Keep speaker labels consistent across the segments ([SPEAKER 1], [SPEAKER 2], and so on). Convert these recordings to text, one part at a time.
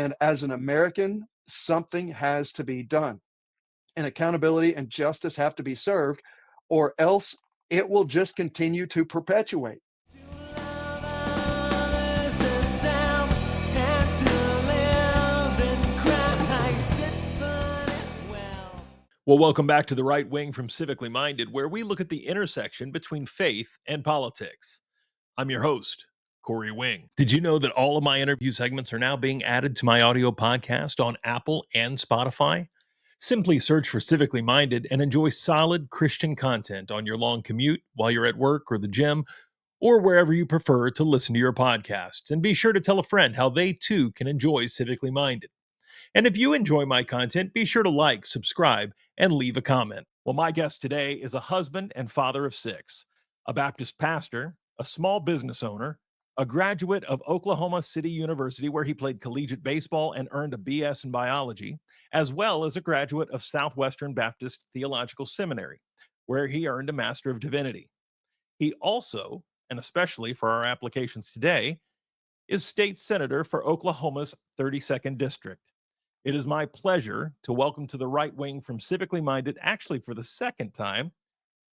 [SPEAKER 1] And as an American, something has to be done. And accountability and justice have to be served, or else it will just continue to perpetuate.
[SPEAKER 2] Well, welcome back to The Right Wing from Civically Minded, where we look at the intersection between faith and politics. I'm your host, Corey Wing. Did you know that all of my interview segments are now being added to my audio podcast on Apple and Spotify? Simply search for Civically Minded and enjoy solid Christian content on your long commute while you're at work or the gym or wherever you prefer to listen to your podcasts. And be sure to tell a friend how they too can enjoy Civically Minded. And if you enjoy my content, be sure to like, subscribe, and leave a comment. Well, my guest today is a husband and father of 6, a Baptist pastor, a small business owner, a graduate of Oklahoma City University, where he played collegiate baseball and earned a BS in biology, as well as a graduate of Southwestern Baptist Theological Seminary, where he earned a Master of Divinity. He also, and especially for our applications today, is state senator for Oklahoma's 32nd District. It is my pleasure to welcome to The Right Wing from Civically Minded, actually for the second time,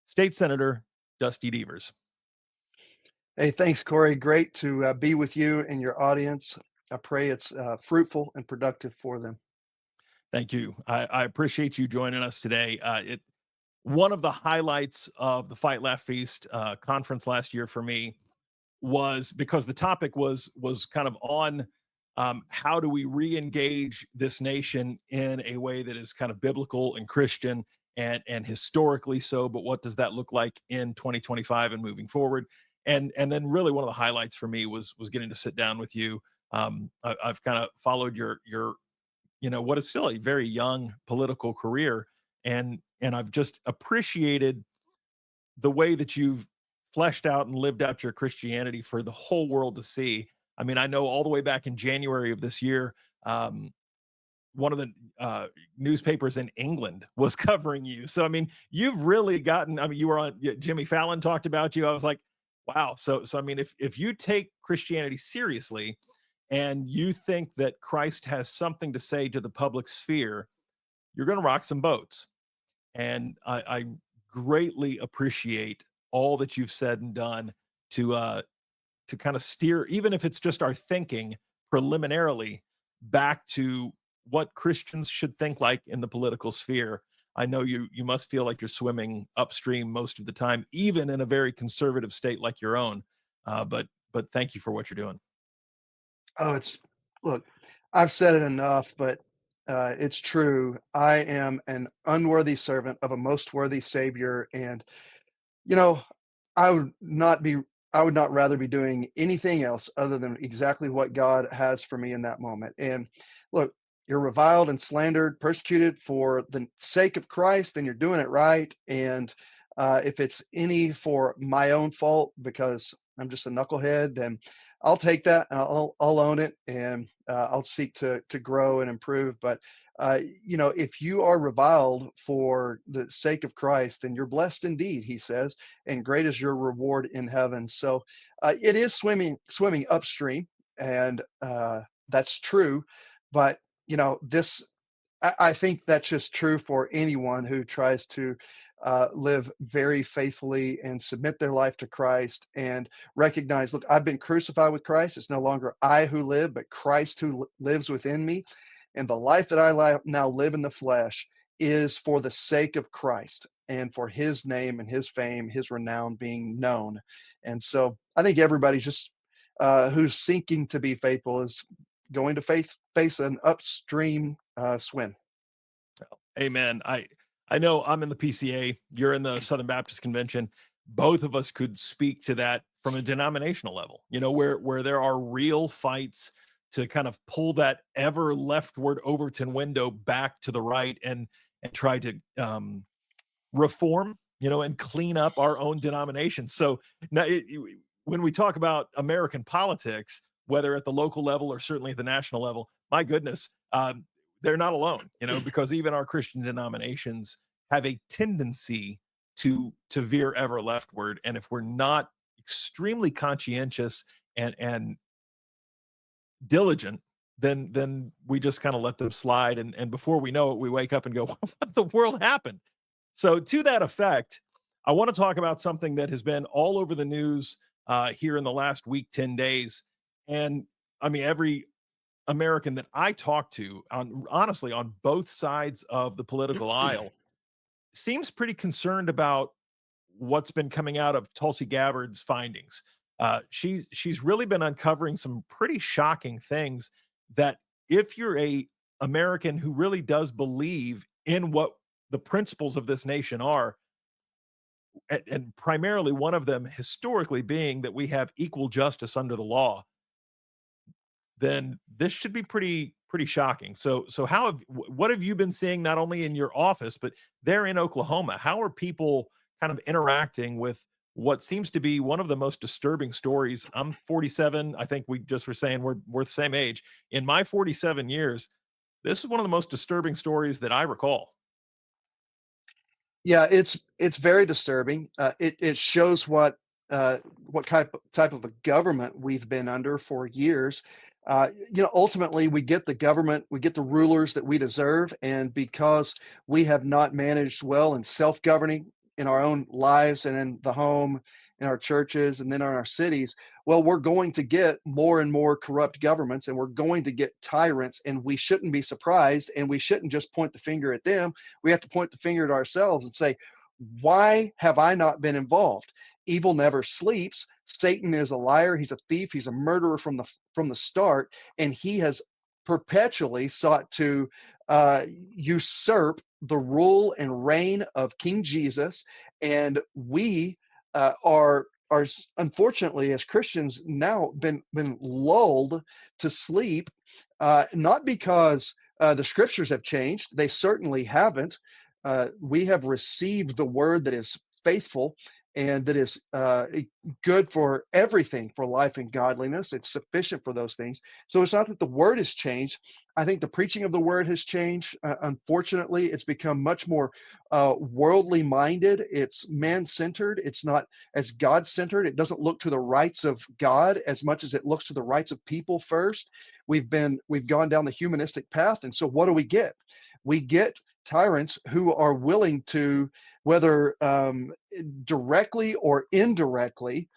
[SPEAKER 2] State Senator Dusty Deevers.
[SPEAKER 1] Hey, thanks, Corey. Great to be with you and your audience. I pray it's fruitful and productive for them.
[SPEAKER 2] Thank you. I appreciate you joining us today. One of the highlights of the Fight Laugh Feast conference last year for me was because the topic was kind of on how do we re-engage this nation in a way that is kind of biblical and Christian and historically so, but what does that look like in 2025 and moving forward? And then really one of the highlights for me was getting to sit down with you. I've kind of followed your what is still a very young political career, and I've just appreciated the way that you've fleshed out and lived out your Christianity for the whole world to see. I mean, I know all the way back in January of this year, one of the newspapers in England was covering you. So, I mean, you've really gotten, I mean, you were on, Jimmy Fallon talked about you. I was like, wow. So I mean, if you take Christianity seriously and you think that Christ has something to say to the public sphere, you're going to rock some boats. And I greatly appreciate all that you've said and done to kind of steer, even if it's just our thinking preliminarily, back to what Christians should think like in the political sphere. I know you must feel like you're swimming upstream most of the time, even in a very conservative state like your own. But thank you for what you're doing.
[SPEAKER 1] Oh, look, I've said it enough, but it's true. I am an unworthy servant of a most worthy Savior. And, you know, I would not be, I would not rather be doing anything else other than exactly what God has for me in that moment. And look, you're reviled and slandered, persecuted for the sake of Christ, then you're doing it right. And if it's any for my own fault because I'm just a knucklehead, then I'll take that and I'll own it, and I'll seek to grow and improve. But if you are reviled for the sake of Christ, then you're blessed indeed, he says, and great is your reward in heaven. So it is swimming upstream, and that's true. But this I think that's just true for anyone who tries to live very faithfully and submit their life to Christ and recognize, look, I've been crucified with Christ. It's no longer I who live, but Christ who lives within me. And the life that now live in the flesh is for the sake of Christ and for his name and his fame, his renown being known. And so I think everybody just who's seeking to be faithful is going to face an upstream swim.
[SPEAKER 2] Amen. I know I'm in the PCA, you're in the Southern Baptist Convention. Both of us could speak to that from a denominational level, where there are real fights to kind of pull that ever leftward Overton window back to the right and try to reform, and clean up our own denomination. So now when we talk about American politics, whether at the local level or certainly at the national level, my goodness, they're not alone, because even our Christian denominations have a tendency to veer ever leftward. And if we're not extremely conscientious and diligent, then we just kind of let them slide, and before we know it, we wake up and go, "What the world happened?" So to that effect, I want to talk about something that has been all over the news here in the last week, 10 days, and I mean every American that I talk to, on honestly on both sides of the political aisle, seems pretty concerned about what's been coming out of Tulsi Gabbard's findings. She's really been uncovering some pretty shocking things that, if you're a American who really does believe in what the principles of this nation are, and primarily one of them historically being that we have equal justice under the law, then this should be pretty shocking. So how what have you been seeing, not only in your office but there in Oklahoma? How are people kind of interacting with what seems to be one of the most disturbing stories? I'm 47. I think we just were saying we're the same age. In my 47 years, this is one of the most disturbing stories that I recall.
[SPEAKER 1] Yeah, it's very disturbing. It shows what type of a government we've been under for years. Ultimately, we get the government, we get the rulers that we deserve, and because we have not managed well in self-governing in our own lives and in the home, in our churches, and then in our cities, well, we're going to get more and more corrupt governments, and we're going to get tyrants, and we shouldn't be surprised, and we shouldn't just point the finger at them. We have to point the finger at ourselves and say, why have I not been involved? Evil never sleeps. Satan is a liar. He's a thief. He's a murderer from the start, and he has perpetually sought to usurp the rule and reign of King Jesus. And we unfortunately, as Christians, now been lulled to sleep, not because the scriptures have changed. They certainly haven't. We have received the word that is faithful and that is good for everything, for life and godliness. It's sufficient for those things. So it's not that the word has changed. I think the preaching of the word has changed. Unfortunately, it's become much more worldly minded. It's man centered. It's not as God centered. It doesn't look to the rights of God as much as it looks to the rights of people first. We've gone down the humanistic path, and so what do we get? We get tyrants who are willing to, whether directly or indirectly,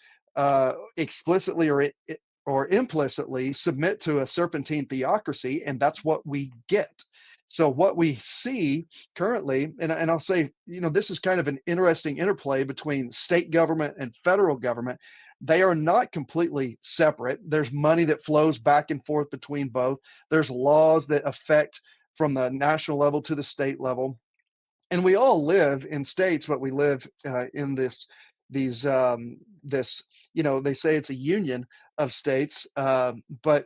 [SPEAKER 1] explicitly or implicitly, submit to a serpentine theocracy, and that's what we get. So what we see currently, and I'll say, this is kind of an interesting interplay between state government and federal government. They are not completely separate. There's money that flows back and forth between both. There's laws that affect from the national level to the state level, and we all live in states, but we live in these this they say it's a union of states, but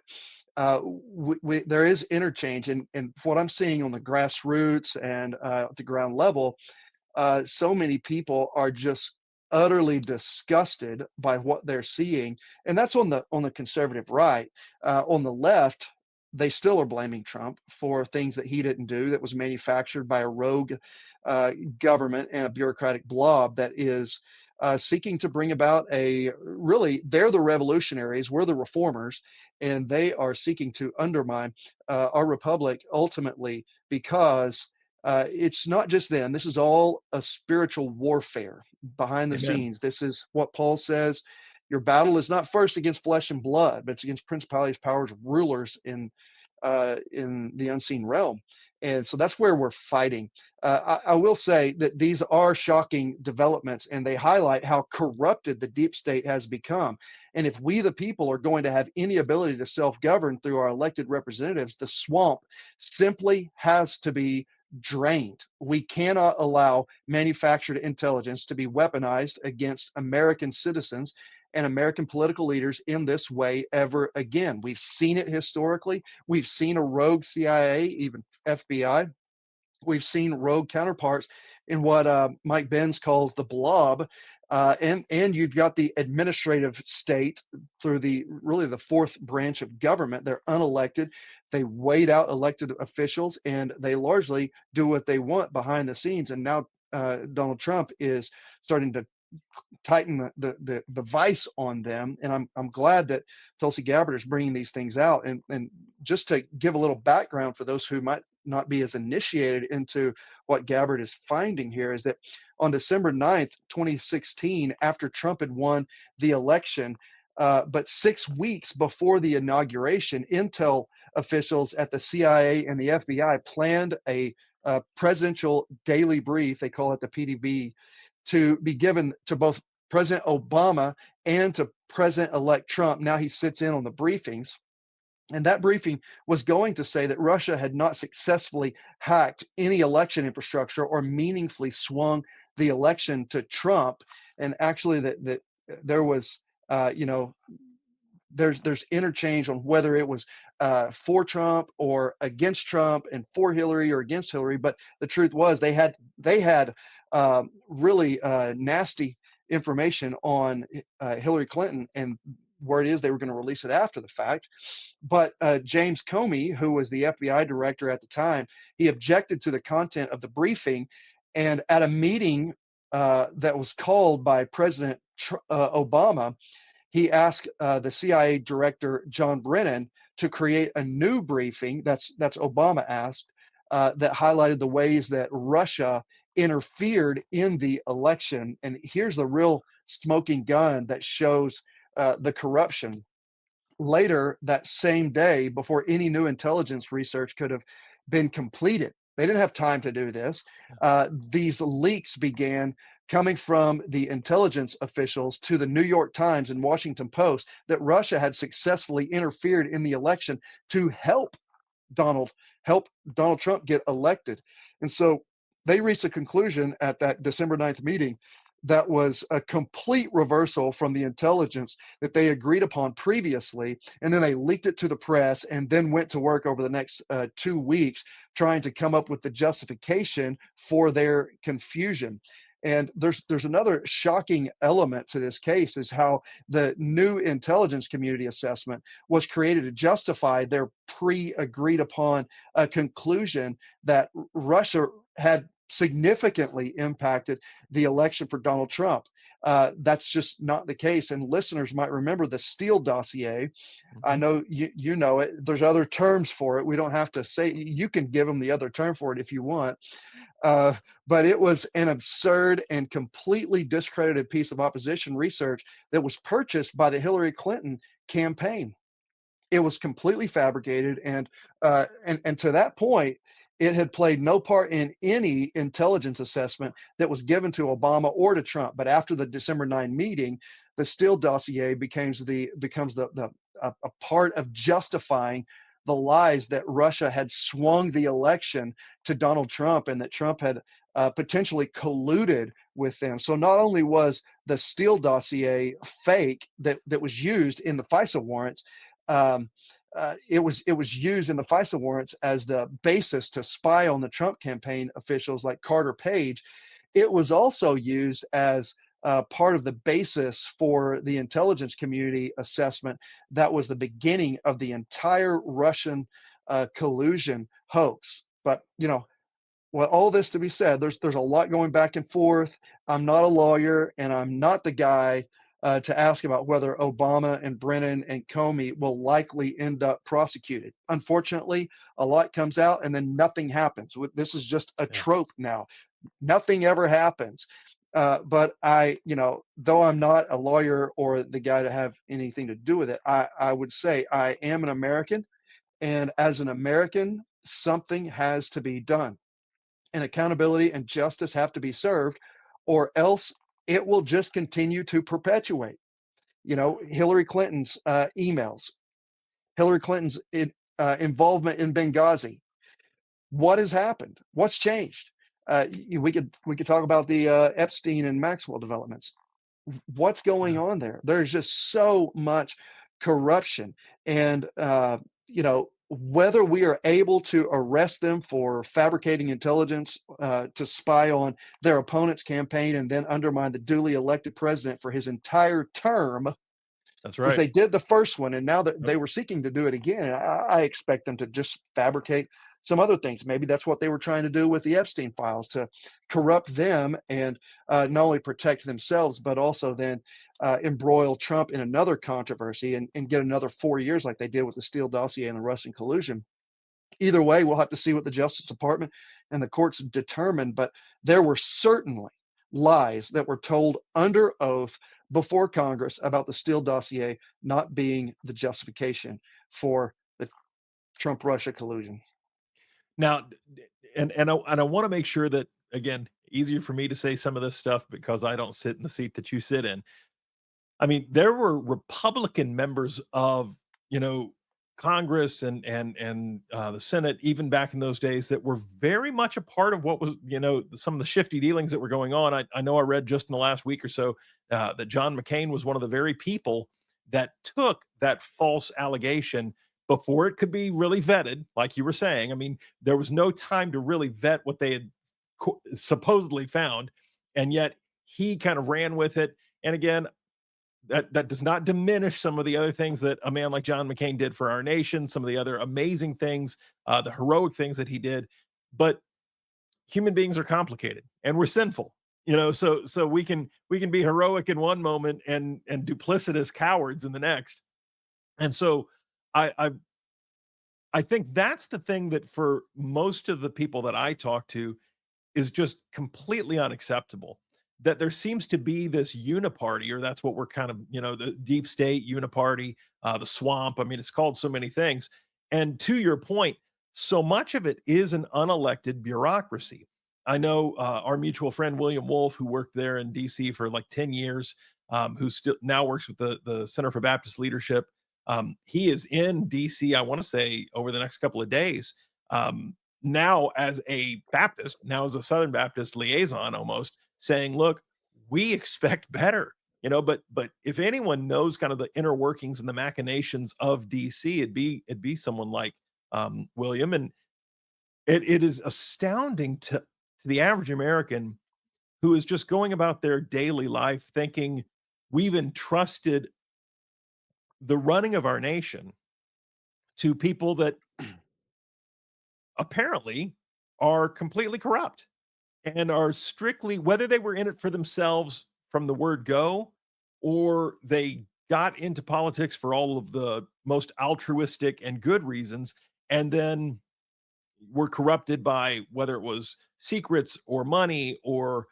[SPEAKER 1] there is interchange, and what I'm seeing on the grassroots and the ground level, so many people are just utterly disgusted by what they're seeing, and that's on the conservative right. On the left, they still are blaming Trump for things that he didn't do, that was manufactured by a rogue government and a bureaucratic blob that is seeking to bring about they're the revolutionaries, we're the reformers, and they are seeking to undermine our republic ultimately, because it's not just them. This is all a spiritual warfare behind the
[SPEAKER 2] Amen.
[SPEAKER 1] scenes. This is what Paul says. Your battle is not first against flesh and blood, but it's against principalities, powers, rulers in the unseen realm. And so that's where we're fighting. I will say that these are shocking developments, and they highlight how corrupted the deep state has become. And if we, the people, are going to have any ability to self govern through our elected representatives, the swamp simply has to be drained. We cannot allow manufactured intelligence to be weaponized against American citizens and American political leaders in this way ever again. We've seen it historically. We've seen a rogue CIA, even FBI. We've seen rogue counterparts in what Mike Benz calls the blob. And you've got the administrative state through the fourth branch of government. They're unelected. They wait out elected officials, and they largely do what they want behind the scenes. And now Donald Trump is starting to tighten the vice on them. And I'm glad that Tulsi Gabbard is bringing these things out. And just to give a little background for those who might not be as initiated into what Gabbard is finding here, is that on December 9th, 2016, after Trump had won the election, but 6 weeks before the inauguration, intel officials at the CIA and the FBI planned a presidential daily brief, they call it the PDB, to be given to both President Obama and to President-elect Trump. Now he sits in on the briefings. And that briefing was going to say that Russia had not successfully hacked any election infrastructure or meaningfully swung the election to Trump. And actually, that there was, you know, there's interchange on whether it was for Trump or against Trump, and for Hillary or against Hillary. But the truth was they had really nasty information on Hillary Clinton, and word is they were going to release it after the fact. But James Comey, who was the FBI director at the time, he objected to the content of the briefing, and at a meeting that was called by President Obama, he asked the CIA director John Brennan to create a new briefing. That's Obama asked, that highlighted the ways that Russia interfered in the election. And here's the real smoking gun that shows the corruption. Later that same day, before any new intelligence research could have been completed, they didn't have time to do this. These leaks began coming from the intelligence officials to the New York Times and Washington Post that Russia had successfully interfered in the election to Donald help Donald Trump get elected. And so they reached a conclusion at that December 9th meeting that was a complete reversal from the intelligence that they agreed upon previously. And then they leaked it to the press and then went to work over the next 2 weeks trying to come up with the justification for their confusion. And there's another shocking element to this case, is how the new intelligence community assessment was created to justify their pre-agreed upon conclusion that Russia had significantly impacted the election for Donald Trump. That's just not the case. And listeners might remember the Steele dossier. I
[SPEAKER 2] Mhm.
[SPEAKER 1] know you know it. There's other terms for it. We don't have to say. You can give them the other term for it if you want. Uh, but it was an absurd and completely discredited piece of opposition research that was purchased by the Hillary Clinton campaign. It was completely fabricated, and to that point, it had played no part in any intelligence assessment that was given to Obama or to Trump. But after the December 9 meeting, the Steele dossier becomes the a part of justifying the lies that Russia had swung the election to Donald Trump, and that Trump had potentially colluded with them. So not only was the Steele dossier fake that was used in the FISA warrants, um, it was used in the FISA warrants as the basis to spy on the Trump campaign officials like Carter Page. It was also used as part of the basis for the intelligence community assessment that was the beginning of the entire Russian collusion hoax. But well, all this to be said, there's a lot going back and forth. I'm not a lawyer, and I'm not the guy to ask about whether Obama and Brennan and Comey will likely end up prosecuted. Unfortunately, a lot comes out and then nothing happens. This is just a
[SPEAKER 2] Yeah.
[SPEAKER 1] trope now. Nothing ever happens. But though I'm not a lawyer or the guy to have anything to do with it, I would say I am an American, and as an American, something has to be done, and accountability and justice have to be served, or else it will just continue to perpetuate. Hillary Clinton's emails, Hillary Clinton's involvement in Benghazi. What has happened? What's changed? We could talk about the Epstein and Maxwell developments. What's going
[SPEAKER 2] Yeah.
[SPEAKER 1] on there? There's just so much corruption, and whether we are able to arrest them for fabricating intelligence to spy on their opponent's campaign and then undermine the duly elected president for his entire term,
[SPEAKER 2] That's
[SPEAKER 1] Because
[SPEAKER 2] right.
[SPEAKER 1] they did the first one, and now that
[SPEAKER 2] Yep.
[SPEAKER 1] they were seeking to do it again, and I expect them to just fabricate some other things. Maybe that's what they were trying to do with the Epstein files, to corrupt them and not only protect themselves, but also then embroil Trump in another controversy and get another 4 years like they did with the Steele dossier and the Russian collusion. Either way, we'll have to see what the Justice Department and the courts determine. But there were certainly lies that were told under oath before Congress about the Steele dossier not being the justification for the Trump Russia collusion.
[SPEAKER 2] Now, and I want to make sure that, again, easier for me to say some of this stuff because I don't sit in the seat that you sit in. I mean, there were Republican members of, you know, Congress and the Senate, even back in those days, that were very much a part of what was, some of the shifty dealings that were going on. I know I read just in the last week or so that John McCain was one of the very people that took that false allegation before it could be really vetted, like you were saying. I mean, there was no time to really vet what they had supposedly found, and yet he kind of ran with it. And again, that does not diminish some of the other things that a man like John McCain did for our nation, some of the other amazing things, the heroic things that he did. But human beings are complicated and we're sinful, so we can be heroic in one moment and duplicitous cowards in the next. And so I I think that's the thing that for most of the people that I talk to is just completely unacceptable. That there seems to be this uniparty, or that's what we're kind of, the deep state uniparty, the swamp. I mean, it's called so many things. And to your point, so much of it is an unelected bureaucracy. I know our mutual friend William Wolf, who worked there in DC for like 10 years, who still now works with the Center for Baptist Leadership. He is in DC, I want to say, over the next couple of days. Now as a Baptist, now as a Southern Baptist liaison, almost saying, look, we expect better, but if anyone knows kind of the inner workings and the machinations of DC, it'd be someone like William. And it is astounding to the average American who is just going about their daily life thinking we've entrusted the running of our nation to people that apparently are completely corrupt and are strictly, whether they were in it for themselves from the word go, or they got into politics for all of the most altruistic and good reasons, and then were corrupted by whether it was secrets or money or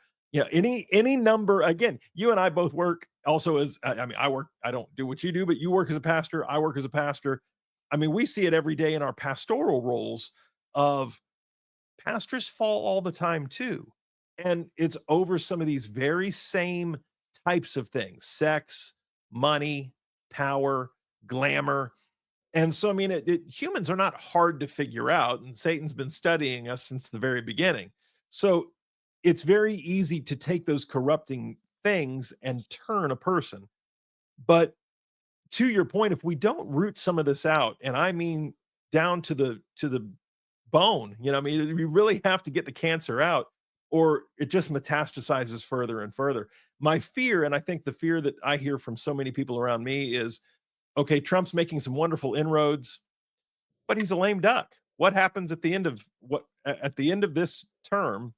[SPEAKER 2] any number. Again, you and I both work also as, I mean, I don't do what you do, but you work as a pastor, I work as a pastor. I mean, we see it every day in our pastoral roles of pastors fall all the time too. And it's over some of these very same types of things: sex, money, power, glamour. And so, I mean, humans are not hard to figure out, and Satan's been studying us since the very beginning. So it's very easy to take those corrupting things and turn a person. But to your point, if we don't root some of this out, and I mean down to the bone, I mean, we really have to get the cancer out, or it just metastasizes further and further. My fear, and I think the fear that I hear from so many people around me is, okay, Trump's making some wonderful inroads, but he's a lame duck. What happens at the end of this term?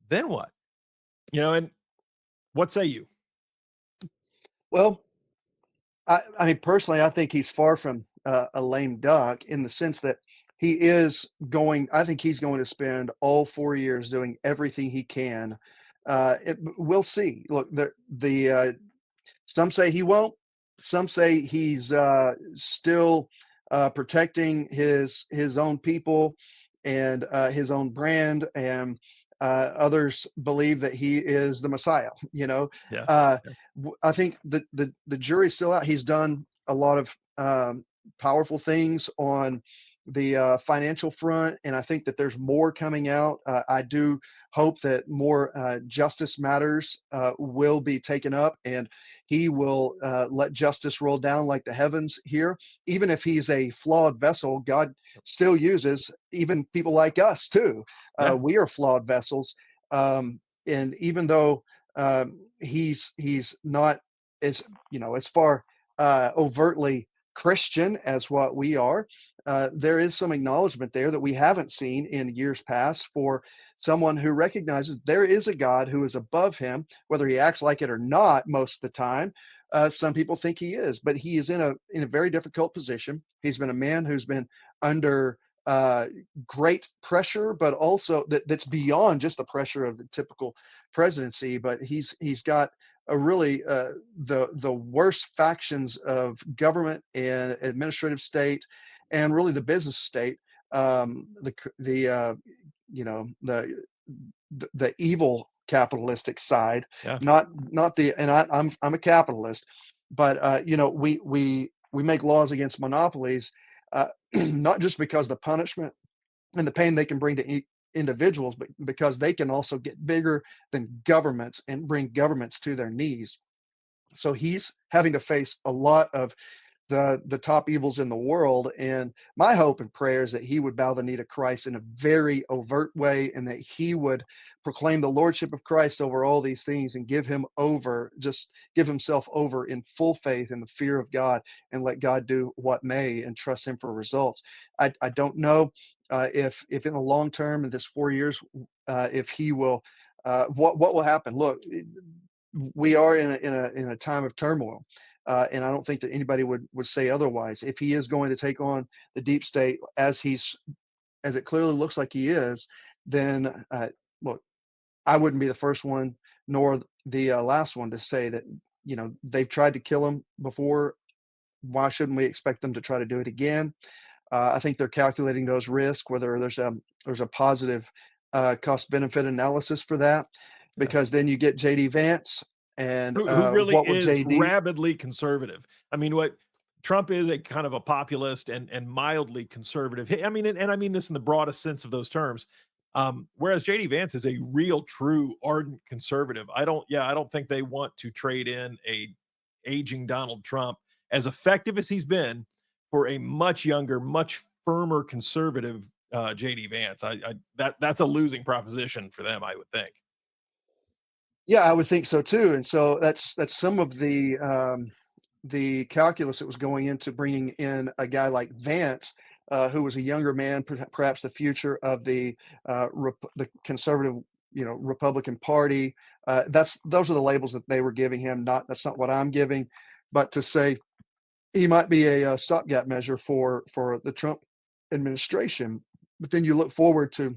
[SPEAKER 2] Then what? And what say you?
[SPEAKER 1] Well, I mean, personally, I think he's far from a lame duck in the sense that he is going. I think he's going to spend all 4 years doing everything he can. We'll see. Look, some say he won't. Some say he's still protecting his own people and his own brand, and others believe that he is the Messiah.
[SPEAKER 2] Yeah.
[SPEAKER 1] Uh,
[SPEAKER 2] Yeah.
[SPEAKER 1] I think the jury's still out. He's done a lot of powerful things on the financial front, and I think that there's more coming out. I do hope that more justice matters will be taken up, and he will let justice roll down like the heavens here. Even if he's a flawed vessel, God still uses even people like us too.
[SPEAKER 2] Yeah.
[SPEAKER 1] We are flawed vessels, and even though he's not as as far overtly Christian as what we are, there is some acknowledgement there that we haven't seen in years past for someone who recognizes there is a God who is above him, whether he acts like it or not most of the time. Some people think he is, but he is in a very difficult position. He's been a man who's been under uh, great pressure, but also that's beyond just the pressure of the typical presidency. But he's got a really the worst factions of government and administrative state, and really the business state. The you know the evil capitalistic side,
[SPEAKER 2] Yeah.
[SPEAKER 1] not the and I'm a capitalist, but we make laws against monopolies, not just because the punishment and the pain they can bring to individuals, but because they can also get bigger than governments and bring governments to their knees. So he's having to face a lot of the top evils in the world. And my hope and prayer is that he would bow the knee to Christ in a very overt way, and that he would proclaim the lordship of Christ over all these things and give him over, just give himself over in full faith and the fear of God, and let God do what may and trust him for results. I don't know if in the long term, in this 4 years, if he will, what will happen. Look, we are in a time of turmoil, and I don't think that anybody would say otherwise. If he is going to take on the deep state as it clearly looks like he is, then look, I wouldn't be the first one nor the last one to say that they've tried to kill him before. Why shouldn't we expect them to try to do it again? I think they're calculating those risks, whether there's a positive cost benefit analysis for that,
[SPEAKER 2] Yeah.
[SPEAKER 1] because then you get JD Vance and
[SPEAKER 2] Who really
[SPEAKER 1] what will
[SPEAKER 2] is
[SPEAKER 1] JD.
[SPEAKER 2] rabidly conservative. I mean, what Trump is, a kind of a populist and mildly conservative. I mean, and I mean this in the broadest sense of those terms. Whereas JD Vance is a real, true, ardent conservative. I don't think they want to trade in a aging Donald Trump, as effective as he's been, for a much younger, much firmer conservative JD Vance. That's a losing proposition for them, I would think.
[SPEAKER 1] Yeah, I would think so too, and so that's some of the calculus that was going into bringing in a guy like Vance, who was a younger man, perhaps the future of the conservative, Republican Party. Those are the labels that they were giving him. That's not what I'm giving, but to say he might be a stopgap measure for the Trump administration. But then you look forward to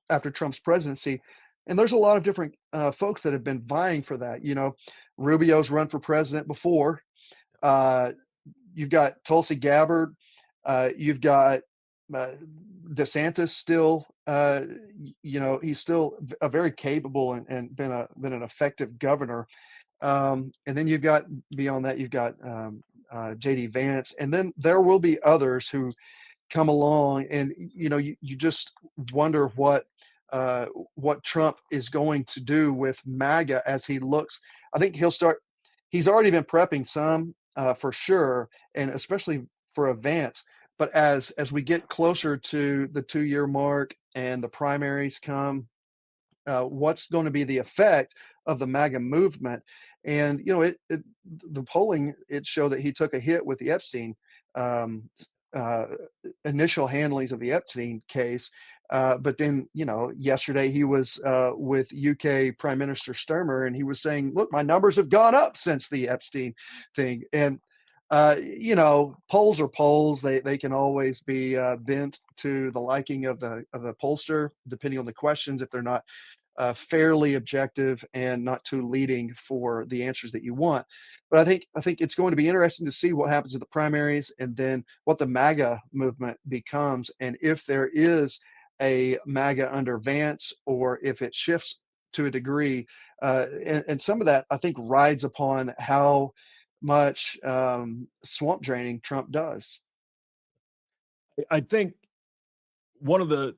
[SPEAKER 1] after Trump's presidency. And there's a lot of different folks that have been vying for that. Rubio's run for president before. Uh, you've got Tulsi Gabbard. You've got uh, DeSantis still. He's still a very capable and been an effective governor. And then you've got beyond that, you've got JD Vance, and then there will be others who come along, and you just wonder what Trump is going to do with MAGA as he looks. I think he's already been prepping some for sure, and especially for a Vance. But as we get closer to the 2 year mark and the primaries come, what's going to be the effect of the MAGA movement? And the polling, it showed that he took a hit with the Epstein um, uh, initial handlings of the Epstein case. But then, yesterday he was with UK Prime Minister Sturmer, and he was saying, "Look, my numbers have gone up since the Epstein thing." And polls are polls. They can always be bent to the liking of the pollster, depending on the questions. If they're not fairly objective and not too leading for the answers that you want. But I think it's going to be interesting to see what happens at the primaries, and then what the MAGA movement becomes, and if there is a MAGA under Vance, or if it shifts to a degree. And some of that, I think, rides upon how much swamp draining Trump does.
[SPEAKER 2] I think one of the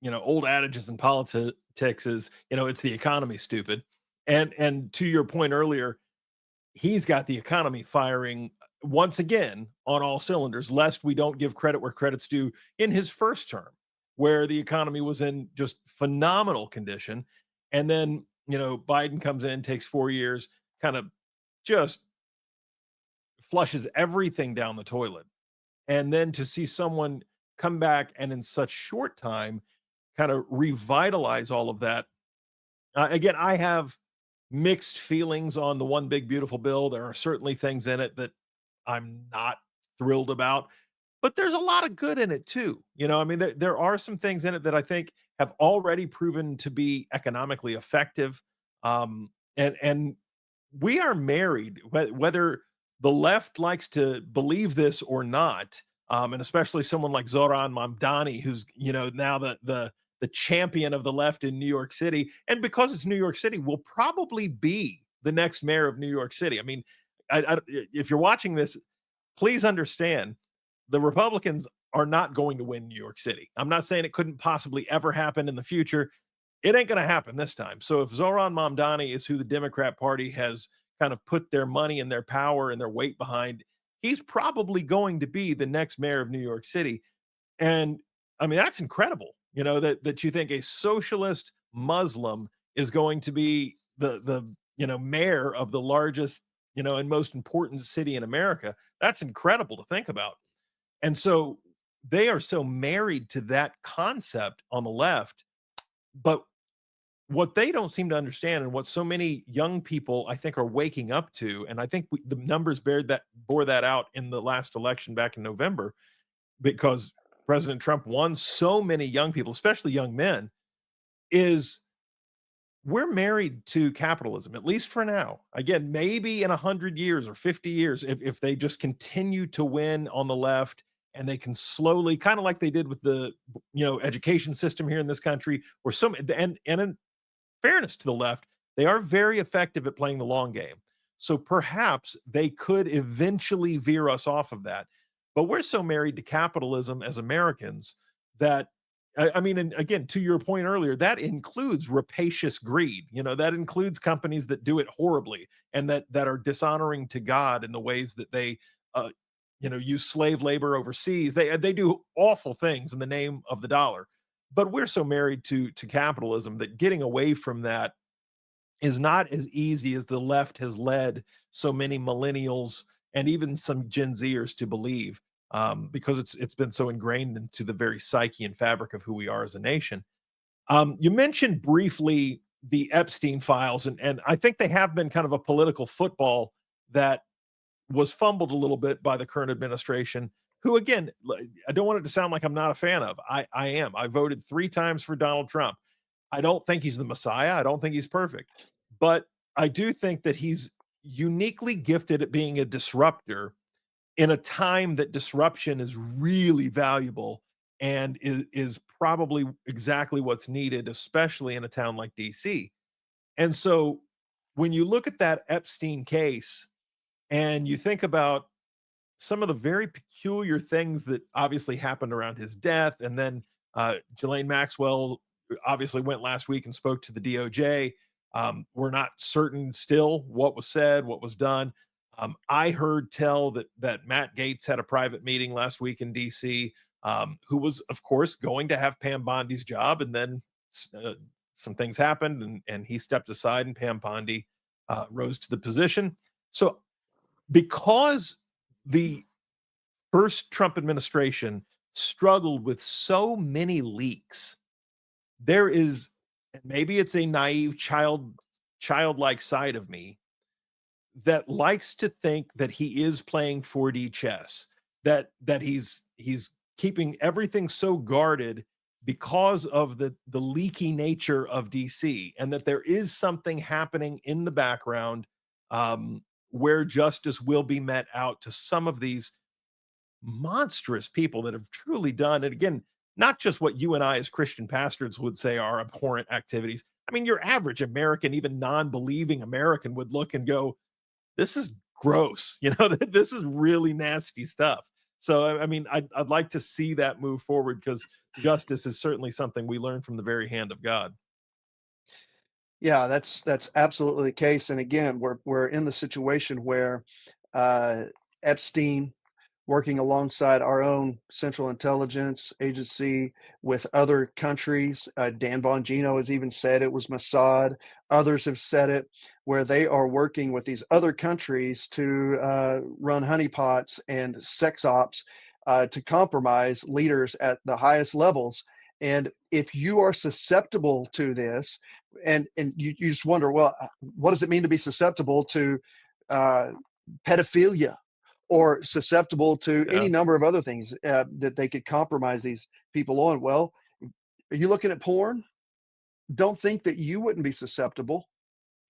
[SPEAKER 2] old adages in politics is, it's the economy, stupid. And to your point earlier, he's got the economy firing once again on all cylinders, lest we don't give credit where credit's due in his first term, where the economy was in just phenomenal condition. And then, Biden comes in, takes 4 years, kind of just flushes everything down the toilet. And then to see someone come back and in such short time kind of revitalize all of that. Again, I have mixed feelings on the one big beautiful bill. There are certainly things in it that I'm not thrilled about, but there's a lot of good in it too. I mean, there are some things in it that I think have already proven to be economically effective. And we are married, whether the left likes to believe this or not, and especially someone like Zoran Mamdani, who's now the champion of the left in New York City, and because it's New York City, will probably be the next mayor of New York City. I mean, if you're watching this, please understand the Republicans are not going to win New York City. I'm not saying it couldn't possibly ever happen in the future. It ain't going to happen this time. So if Zoran Mamdani is who the Democrat Party has kind of put their money and their power and their weight behind, he's probably going to be the next mayor of New York City. And I mean, that's incredible, that you think a socialist Muslim is going to be the mayor of the largest, and most important city in America. That's incredible to think about. And so they are so married to that concept on the left. But what they don't seem to understand, and what so many young people I think are waking up to, and I think the numbers bore that out in the last election back in November, because President Trump won so many young people, especially young men, is we're married to capitalism, at least for now. Again, maybe in 100 years or 50 years, if they just continue to win on the left, and they can slowly, kind of like they did with the education system here in this country, or some, and in fairness to the left, they are very effective at playing the long game. So perhaps they could eventually veer us off of that. But we're so married to capitalism as Americans that I mean, and again, to your point earlier, that includes rapacious greed. That includes companies that do it horribly, and that are dishonoring to God in the ways that they, uh, use slave labor overseas. They do awful things in the name of the dollar. But we're so married to capitalism that getting away from that is not as easy as the left has led so many millennials and even some Gen Zers to believe, because it's been so ingrained into the very psyche and fabric of who we are as a nation. You mentioned briefly the Epstein files, and I think they have been kind of a political football that was fumbled a little bit by the current administration, who, again, I don't want it to sound like I'm not a fan of. I am. I voted 3 times for Donald Trump. I don't think he's the Messiah. I don't think he's perfect, but I do think that he's uniquely gifted at being a disruptor in a time that disruption is really valuable, and is probably exactly what's needed, especially in a town like DC. And so when you look at that Epstein case and you think about some of the very peculiar things that obviously happened around his death, and then Ghislaine Maxwell obviously went last week and spoke to the DOJ. We're not certain still what was said, what was done. I heard tell that Matt Gaetz had a private meeting last week in DC, who was, of course, going to have Pam Bondi's job, and then uh, some things happened, and he stepped aside, and Pam Bondi rose to the position. So because the first Trump administration struggled with so many leaks, there is, and maybe it's a naive childlike side of me that likes to think that he is playing 4D chess, that he's keeping everything so guarded because of the leaky nature of DC, and that there is something happening in the background, where justice will be met out to some of these monstrous people that have truly done it. Again, not just what you and I as Christian pastors would say are abhorrent activities. I mean, your average American, even non-believing American, would look and go, this is gross. This is really nasty stuff. So, I mean, I'd like to see that move forward, because justice is certainly something we learn from the very hand of God.
[SPEAKER 1] Yeah, that's absolutely the case. And again, we're in the situation where uh, Epstein working alongside our own Central Intelligence Agency with other countries. Dan Bongino has even said it was Mossad. Others have said it, where they are working with these other countries to run honeypots and sex ops to compromise leaders at the highest levels. And if you are susceptible to this, and you just wonder, well, what does it mean to be susceptible to uh, pedophilia or susceptible to any
[SPEAKER 2] Yeah.
[SPEAKER 1] number of other things that they could compromise these people on? Well, are you looking at porn? Don't think that you wouldn't be susceptible.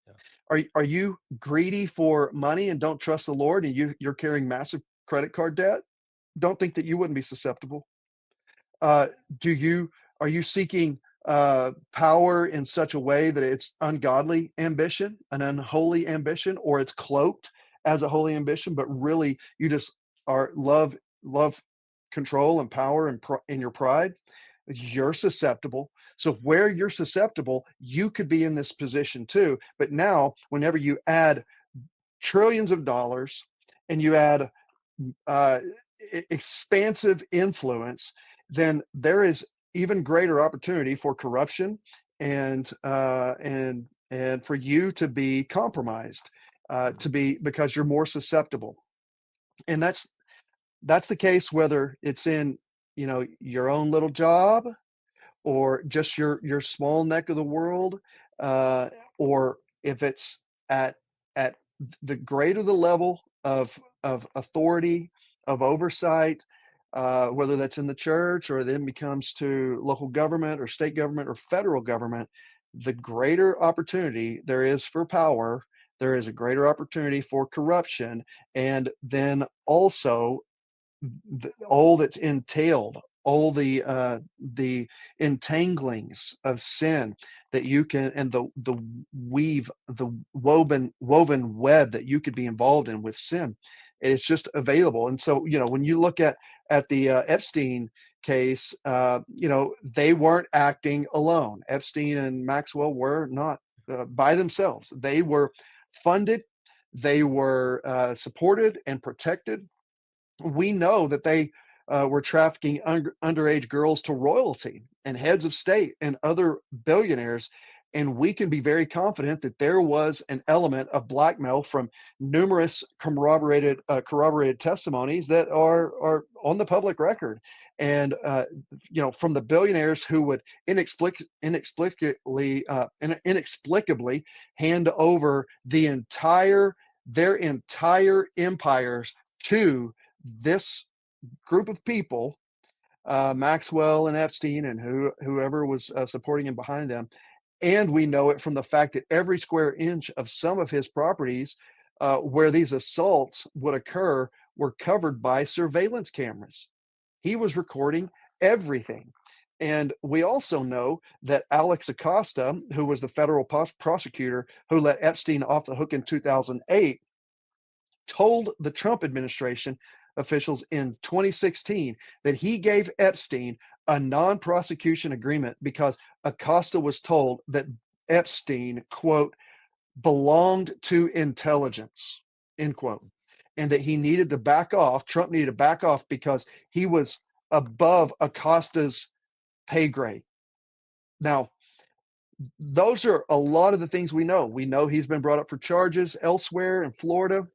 [SPEAKER 2] Yeah.
[SPEAKER 1] Are you greedy for money and don't trust the Lord, and you're carrying massive credit card debt? Don't think that you wouldn't be susceptible. Uh, do you Are you seeking power in such a way that it's ungodly ambition, an unholy ambition, or it's cloaked as a holy ambition, but really you just are love control and power and in your pride? You're susceptible. So where you're susceptible, you could be in this position too. But now, whenever you add trillions of dollars and you add uh, expansive influence, then there is even greater opportunity for corruption and for you to be compromised, to be because you're more susceptible. And that's the case whether it's in your own little job or just your small neck of the world, uh, or if it's at at the greater the level of authority, of oversight, whether that's in the church or then becomes to local government or state government or federal government, the greater opportunity there is for power, there is a greater opportunity for corruption, and then also all that's entailed, all the entanglings of sin that you can, and the woven web that you could be involved in with sin. It's just available. And so, when you look at the Epstein case, they weren't acting alone. Epstein and Maxwell were not by themselves. They were funded, they were supported and protected. We know that they were trafficking underage girls to royalty and heads of state and other billionaires. And we can be very confident that there was an element of blackmail from numerous corroborated testimonies that are on the public record. And from the billionaires who would inexplicably hand over their entire empires to this group of people, Maxwell and Epstein and whoever was supporting him behind them. And we know it from the fact that every square inch of some of his properties where these assaults would occur were covered by surveillance cameras. He was recording everything. And we also know that Alex Acosta, who was the federal prosecutor who let Epstein off the hook in 2008, told the Trump administration officials in 2016 that he gave Epstein a non prosecution agreement because Acosta was told that Epstein, quote, belonged to intelligence, end quote, and that he needed to back off. Trump needed to back off because he was above Acosta's pay grade. Now, those are a lot of the things we know. We know he's been brought up for charges elsewhere in Florida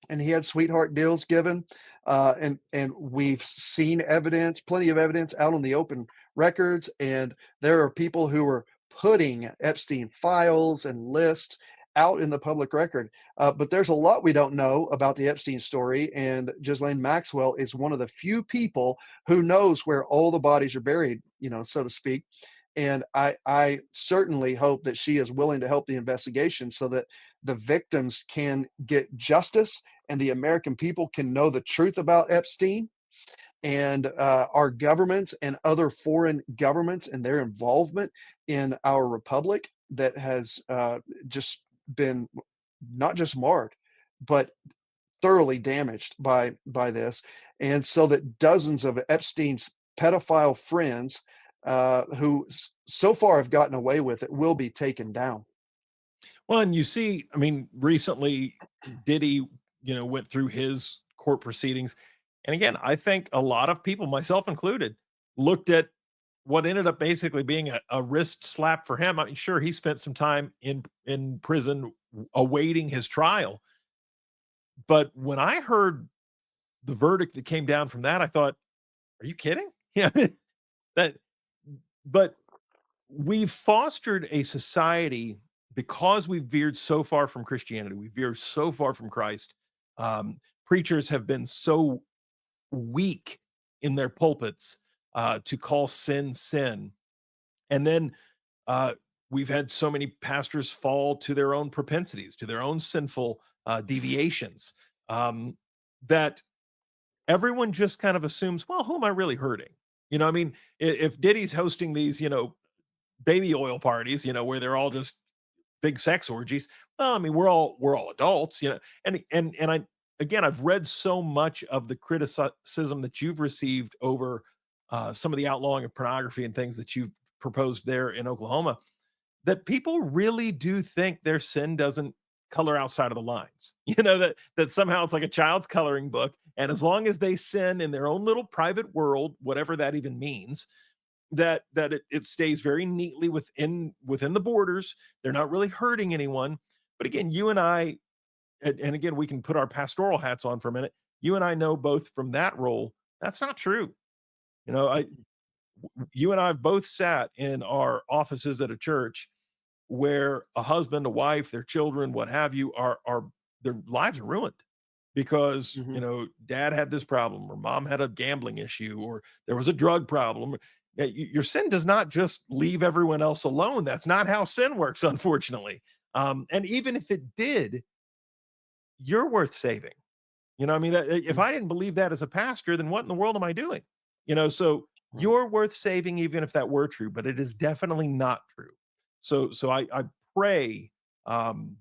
[SPEAKER 1] and he had sweetheart deals given. And we've seen evidence, plenty of evidence out on the open records. And there are people who are putting Epstein files and lists out in the public record. But there's a lot we don't know about the Epstein story. And Ghislaine Maxwell is one of the few people who knows where all the bodies are buried, so to speak. And I certainly hope that she is willing to help the investigation so that the victims can get justice and the American people can know the truth about Epstein, and our governments and other foreign governments and their involvement in our republic that has just been not just marred, but thoroughly damaged by this, and so that dozens of Epstein's pedophile friends who so far have gotten away with it will be taken down.
[SPEAKER 2] Well, and you see, I mean, recently Diddy, went through his court proceedings, And again, I think a lot of people, myself included, looked at what ended up basically being a wrist slap for him. I mean, sure, he spent some time in prison awaiting his trial, but when I heard the verdict that came down from that, I thought, "Are you kidding?" Yeah, that. But we've fostered a society because we've veered so far from Christianity. We veered so far from Christ. Preachers have been so weak in their pulpits to call sin sin, and then uh, we've had so many pastors fall to their own propensities, to their own sinful deviations, um, that everyone just kind of assumes, well, who am I really hurting? I mean, if Diddy's hosting these, baby oil parties, where they're all just big sex orgies. Well, I mean, we're all adults, and I again, I've read so much of the criticism that you've received over some of the outlawing of pornography and things that you've proposed there in Oklahoma, that people really do think their sin doesn't color outside of the lines. That somehow it's like a child's coloring book, and as long as they sin in their own little private world, whatever that even means, that it stays very neatly within the borders. They're not really hurting anyone. But again, you and I, and again, we can put our pastoral hats on for a minute. You and I know both from that role that's not true. I
[SPEAKER 1] Mm-mm.
[SPEAKER 2] You and I have both sat in our offices at a church where a husband, a wife, their children, what have you, are their lives are ruined because
[SPEAKER 1] Mhm.
[SPEAKER 2] dad had this problem or mom had a gambling issue or there was a drug problem. Your sin does not just leave everyone else alone. That's not how sin works, unfortunately. And even if it did, you're worth saving. I mean, if
[SPEAKER 1] Mm.
[SPEAKER 2] I didn't believe that as a pastor, then what in the world am I doing? So
[SPEAKER 1] Right.
[SPEAKER 2] you're worth saving even if that were true, but it is definitely not true. So I pray, um,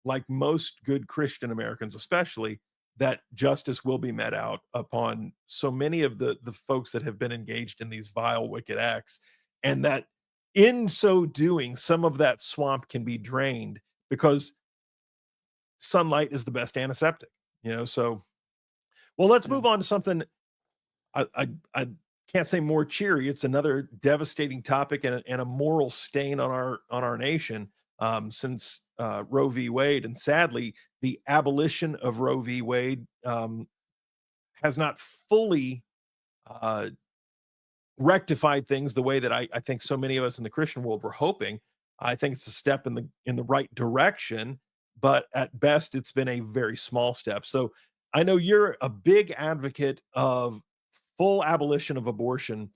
[SPEAKER 2] like most good Christian Americans, especially, that justice will be met out upon so many of the folks that have been engaged in these vile, wicked acts, and that in so doing, some of that swamp can be drained because sunlight is the best antiseptic. So well, let's
[SPEAKER 1] Yeah.
[SPEAKER 2] move on to something I can't say more cheery. It's another devastating topic and a moral stain on our nation since Roe v. Wade, and sadly, the abolition of Roe v. Wade has not fully uh, rectified things the way that I think so many of us in the Christian world were hoping. I think it's a step in the right direction, but at best, it's been a very small step. So I know you're a big advocate of full abolition of abortion,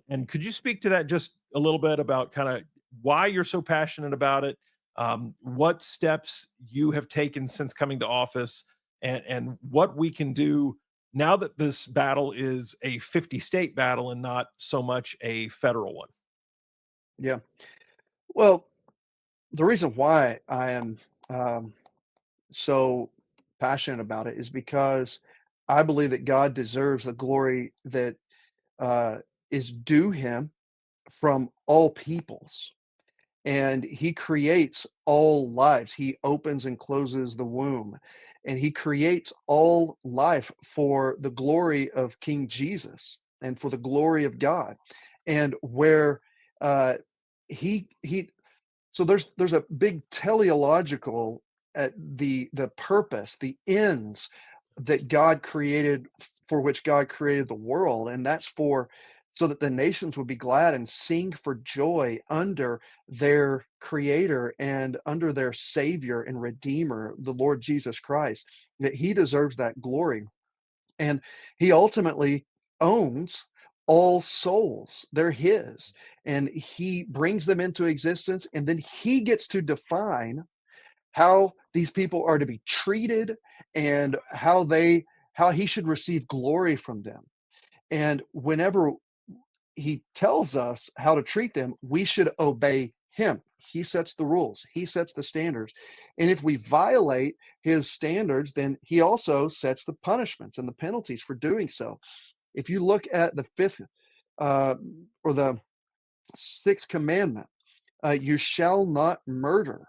[SPEAKER 2] and could you speak to that just a little bit about kind of why you're so passionate about it, what steps you have taken since coming to office, and what we can do now that this battle is a 50-state battle and not so much a federal one.
[SPEAKER 1] Yeah. Well, the reason why I am um, so passionate about it is because I believe that God deserves the glory that uh, is due him from all peoples. And he creates all lives. He opens and closes the womb, and he creates all life for the glory of King Jesus and for the glory of God. And where uh, he so there's a big teleological the purpose, the ends that God created for which God created the world, and that's for so that the nations would be glad and sing for joy under their creator and under their savior and redeemer, the Lord Jesus Christ, that he deserves that glory. And he ultimately owns all souls. They're his. And he brings them into existence. And then he gets to define how these people are to be treated and how he should receive glory from them. And whenever he tells us how to treat them, we should obey him. He sets the rules, he sets the standards. And if we violate his standards, then he also sets the punishments and the penalties for doing so. If you look at the fifth uh, or the sixth commandment, you shall not murder.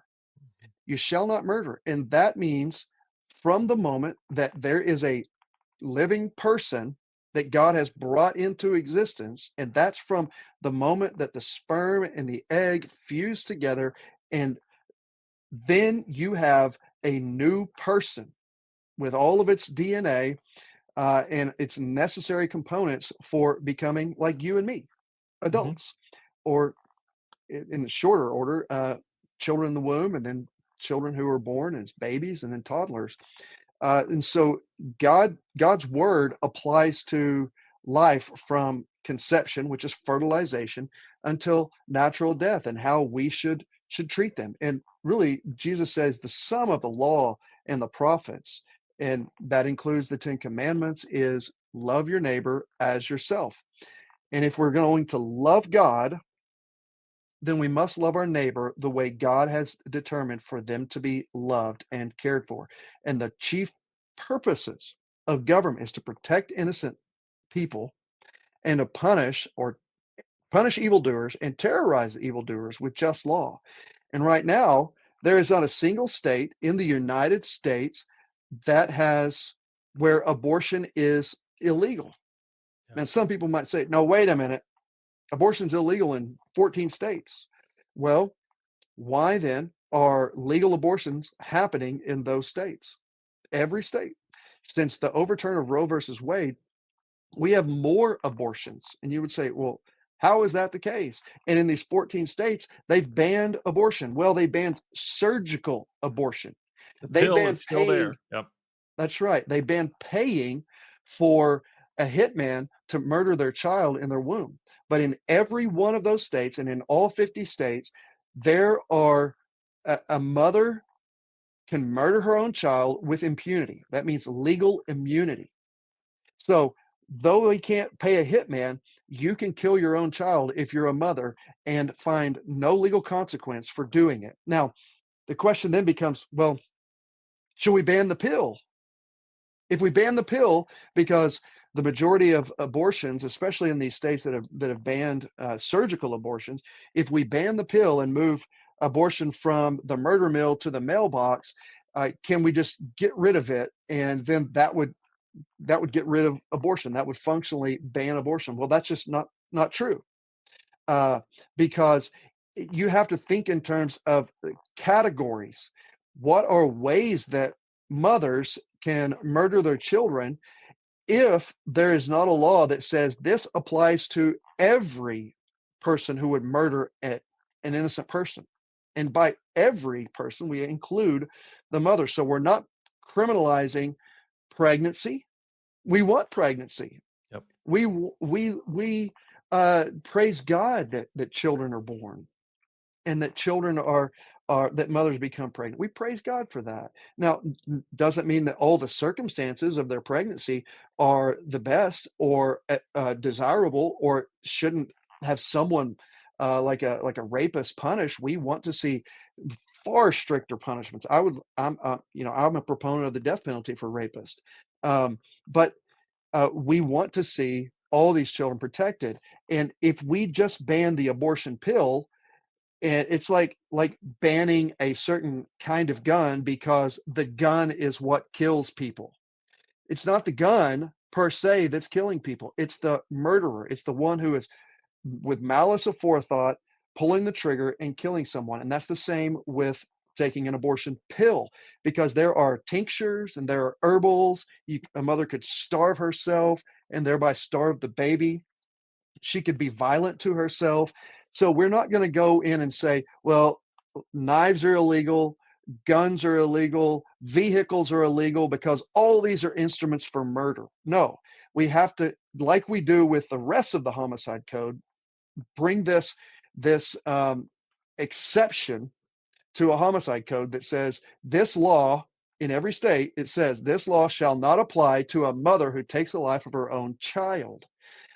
[SPEAKER 1] You shall not murder. And that means from the moment that there is a living person that God has brought into existence. And that's from the moment that the sperm and the egg fuse together. And then you have a new person with all of its DNA and its necessary components for becoming like you and me,
[SPEAKER 2] Mhm.
[SPEAKER 1] adults, or in the shorter order, children in the womb, and then children who are born as babies, and then toddlers. And so God's word applies to life from conception, which is fertilization, until natural death, and how we should treat them. And really, Jesus says the sum of the law and the prophets, and that includes the Ten Commandments, is love your neighbor as yourself. And if we're going to love God, then we must love our neighbor the way God has determined for them to be loved and cared for. And the chief purposes of government is to protect innocent people and to punish evildoers and terrorize the evildoers with just law. And right now, there is not a single state in the United States that has where abortion is illegal.
[SPEAKER 2] Yeah.
[SPEAKER 1] And some people might say, no, wait a minute, abortion's illegal in 14 states. Well, why then are legal abortions happening in those states? Every state. Since the overturn of Roe versus Wade, we have more abortions. And you would say, well, how is that the case? And in these 14 states, they've banned abortion. Well, they banned surgical abortion.
[SPEAKER 2] The
[SPEAKER 1] They
[SPEAKER 2] pill is
[SPEAKER 1] banned
[SPEAKER 2] still
[SPEAKER 1] paying.
[SPEAKER 2] there. Yep.
[SPEAKER 1] That's right. They banned paying for a hitman to murder their child in their womb. But in every one of those states and in all 50 states, there are a mother can murder her own child with impunity. That means legal immunity. So, though they can't pay a hitman, you can kill your own child if you're a mother and find no legal consequence for doing it. Now, the question then becomes, well, should we ban the pill? If we ban the pill, because the majority of abortions, especially in these states that have banned surgical abortions, if we ban the pill and move abortion from the murder mill to the mailbox, can we just get rid of it? And then that would get rid of abortion. That would functionally ban abortion. Well, that's just not true, uh, because you have to think in terms of categories. What are ways that mothers can murder their children if there is not a law that says this applies to every person who would murder an innocent person? And by every person, we include the mother. So we're not criminalizing pregnancy. We want pregnancy.
[SPEAKER 2] Yep.
[SPEAKER 1] We praise God that children are born and that children are that mothers become pregnant. We praise God for that. Now, doesn't mean that all the circumstances of their pregnancy are the best or desirable or shouldn't have someone like a rapist punished. We want to see far stricter punishments. I'm a proponent of the death penalty for rapists, but we want to see all these children protected. And if we just ban the abortion pill, and it's like banning a certain kind of gun because the gun is what kills people. It's not the gun per se that's killing people. It's the murderer. It's the one who is with malice aforethought pulling the trigger and killing someone. And that's the same with taking an abortion pill because there are tinctures and there are herbals. A mother could starve herself and thereby starve the baby. She could be violent to herself. So we're not going to go in and say, well, knives are illegal, guns are illegal, vehicles are illegal because all these are instruments for murder. No, we have to, like we do with the rest of the homicide code, bring this exception to a homicide code that says this law in every state, it says this law shall not apply to a mother who takes the life of her own child.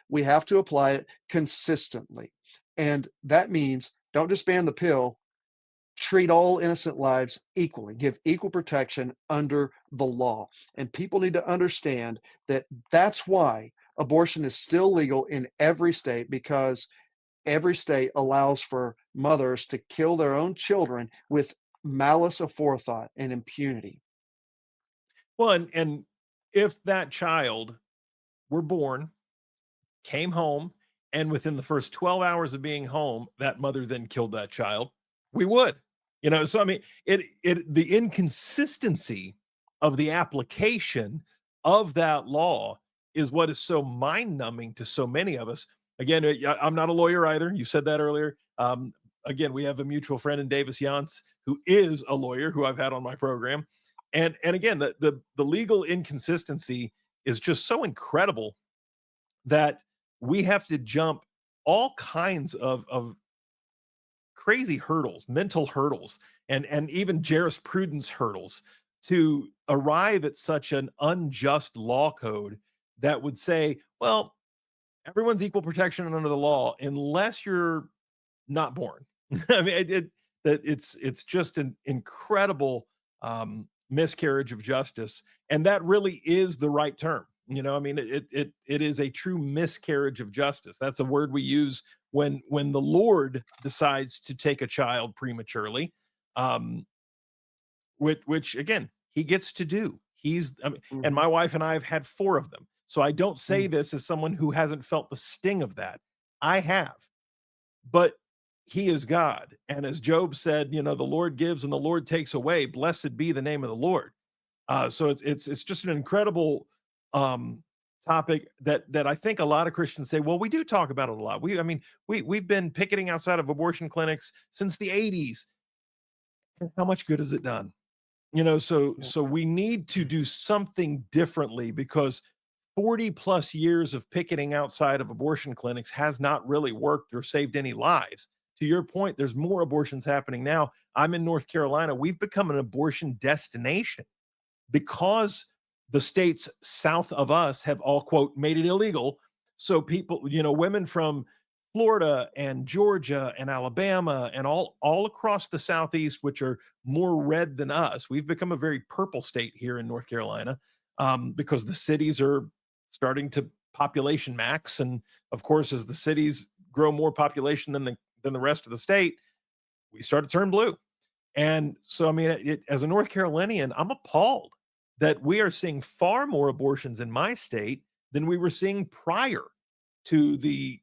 [SPEAKER 1] We have to apply it consistently. And that means don't just ban the pill, treat all innocent lives equally, give equal protection under the law. And people need to understand that that's why abortion is still legal in every state because every state allows for mothers to kill their own children with malice aforethought and impunity.
[SPEAKER 2] Well, and if that child were born, came home, and within the first 12 hours of being home, that mother then killed that child, we would. So I mean, the inconsistency of the application of that law is what is so mind-numbing to so many of us. Again, I'm not a lawyer either. You said that earlier. Again, we have a mutual friend in Davis Yance who is a lawyer who I've had on my program. And again, the legal inconsistency is just so incredible that we have to jump all kinds of crazy hurdles, mental hurdles, and even jurisprudence hurdles to arrive at such an unjust law code that would say, well, everyone's equal protection under the law unless you're not born. I mean, that it's just an incredible miscarriage of justice, and that really is the right term. I mean, it is a true miscarriage of justice. That's a word we use when the Lord decides to take a child prematurely, um, which again He gets to do. I mean, and
[SPEAKER 1] Mhm,
[SPEAKER 2] my wife and I have had four of them, so I don't say
[SPEAKER 1] mm,
[SPEAKER 2] this as someone who hasn't felt the sting of that. I have, but he is God. And as Job said, the Lord gives and the Lord takes away. Blessed be the name of the Lord. So it's just an incredible um, topic that I think a lot of Christians say. Well, we do talk about it a lot. I mean, we've been picketing outside of abortion clinics since the '80s. And how much good has it done? So
[SPEAKER 1] yeah,
[SPEAKER 2] we need to do something differently because 40 plus years of picketing outside of abortion clinics has not really worked or saved any lives. To your point, there's more abortions happening now. I'm in North Carolina. We've become an abortion destination because the states south of us have all quote made it illegal. So people, women from Florida and Georgia and Alabama and all across the southeast, which are more red than us, we've become a very purple state here in North Carolina, because the cities are starting to population max, and of course, as the cities grow more population than the rest of the state, we start to turn blue. And so, I mean, as a North Carolinian, I'm appalled that we are seeing far more abortions in my state than we were seeing prior to the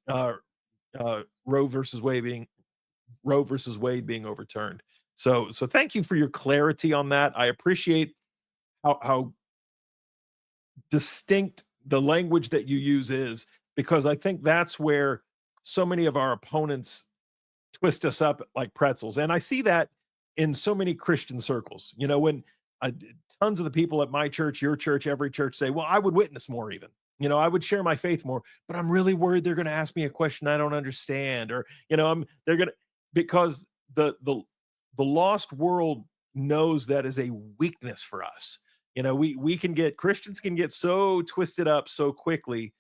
[SPEAKER 2] Roe versus Wade being overturned. So thank you for your clarity on that. I appreciate how distinct the language that you use is, because I think that's where so many of our opponents twist us up like pretzels. And I see that in so many Christian circles. When uh, tons of the people at my church, your church, every church say, well, I would witness more even. I would share my faith more, but I'm really worried they're going to ask me a question I don't understand, or they're going to, because the lost world knows that is a weakness for us. We can get Christians can get so twisted up so quickly,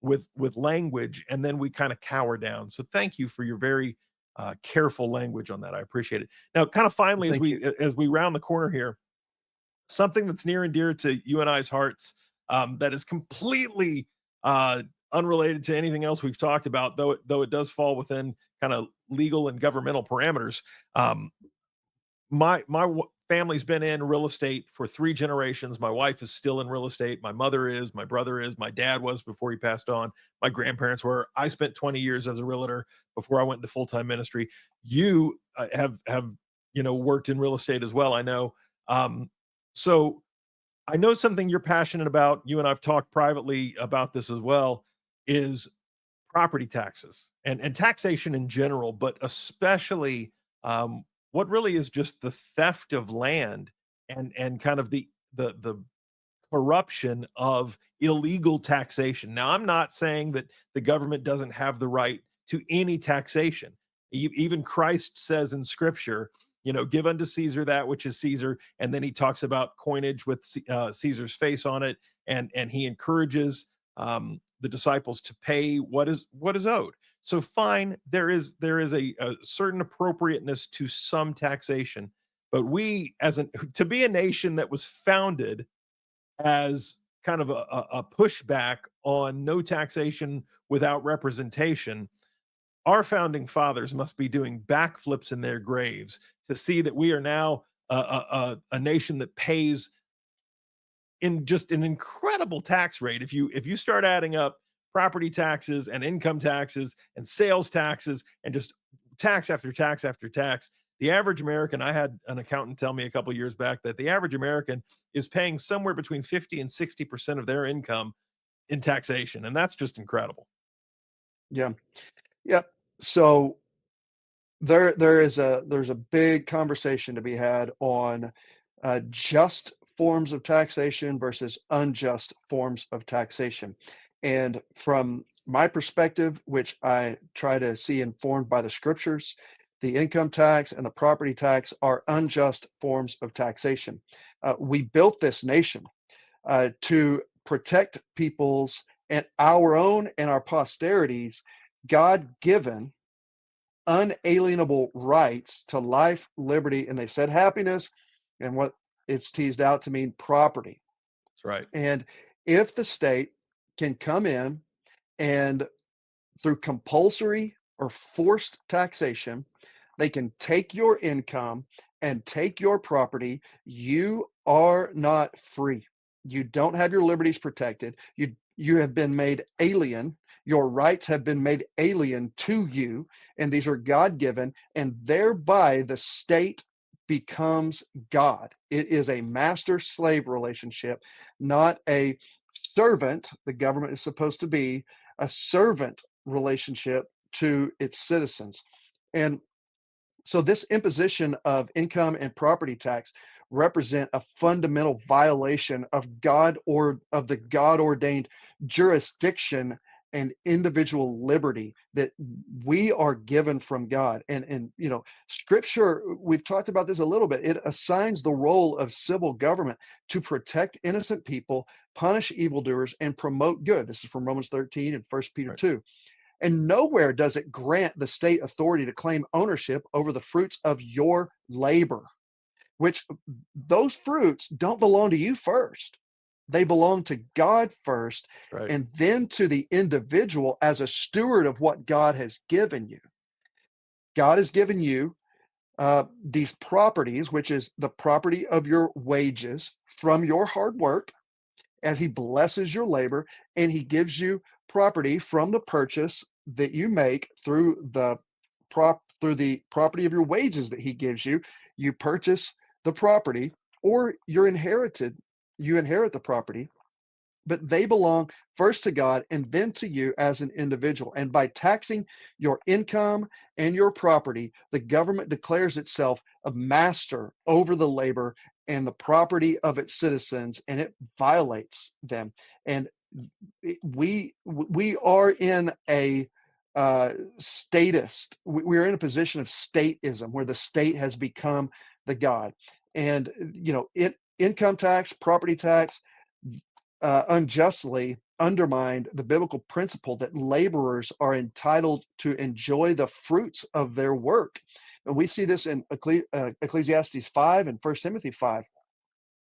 [SPEAKER 2] with language, and then we kind of cower down. So thank you for your very careful language on that. I appreciate it. Now, kind of
[SPEAKER 1] well,
[SPEAKER 2] finally, as
[SPEAKER 1] thank you.
[SPEAKER 2] we round the corner here, something that's near and dear to you and I's hearts, that is completely unrelated to anything else we've talked about, though it does fall within kind of legal and governmental parameters. Um, my family's been in real estate for 3 generations. My wife is still in real estate. My mother is, my brother is, my dad was before he passed on. My grandparents were. I spent 20 years as a realtor before I went into full-time ministry. You have worked in real estate as well, I know. So I know something you're passionate about. You and I've talked privately about this as well, is property taxes and taxation in general, but especially, what really is just the theft of land, and kind of the corruption of illegal taxation. Now, I'm not saying that the government doesn't have the right to any taxation. Even Christ says in Scripture, give unto Caesar that which is Caesar, and then he talks about coinage with Caesar's face on it, and he encourages the disciples to pay what is owed. So fine, there is a certain appropriateness to some taxation, but we, to be a nation that was founded as kind of a pushback on no taxation without representation, our founding fathers must be doing backflips in their graves to see that we are now a nation that pays in just an incredible tax rate. If you start adding up property taxes and income taxes and sales taxes and just tax after tax after tax, the average American, I had an accountant tell me a couple years back that the average American is paying somewhere between 50 and 60% of their income in taxation, and that's just incredible.
[SPEAKER 1] Yeah. Yeah. So there's a big conversation to be had on just forms of taxation versus unjust forms of taxation. And from my perspective, which I try to see informed by the scriptures, the income tax and the property tax are unjust forms of taxation. We built this nation to protect people's and our own and our posterities God given unalienable rights to life, liberty, and they said happiness, and what it's teased out to mean property.
[SPEAKER 2] That's right.
[SPEAKER 1] And if the state can come in and through compulsory or forced taxation, they can take your income and take your property. You are not free. You don't have your liberties protected. You have been made alien. Your rights have been made alien to you, and these are God given, and thereby the state becomes God. It is a master slave relationship, not a servant. The government is supposed to be a servant relationship to its citizens. And so this imposition of income and property tax represent a fundamental violation of God or of the God ordained jurisdiction and individual liberty that we are given from God. And scripture, we've talked about this a little bit. It assigns the role of civil government to protect innocent people, punish evildoers, and promote good. This is from Romans 13 and First Peter
[SPEAKER 2] Right.
[SPEAKER 1] 2. And nowhere does it grant the state authority to claim ownership over the fruits of your labor, which those fruits don't belong to you first. They belong to God first,
[SPEAKER 2] That's right.
[SPEAKER 1] and then to the individual as a steward of what God has given you. God has given you these properties, which is the property of your wages from your hard work as he blesses your labor, and he gives you property from the purchase that you make through the property of your wages that he gives you. You purchase the property, or you inherit the property, but they belong first to God and then to you as an individual. And by taxing your income and your property, the government declares itself a master over the labor and the property of its citizens, and it violates them. And we are in a statist. We're in a position of statism where the state has become the god. And income tax, property tax unjustly undermined the biblical principle that laborers are entitled to enjoy the fruits of their work. And we see this in Ecclesiastes 5 and First Timothy 5.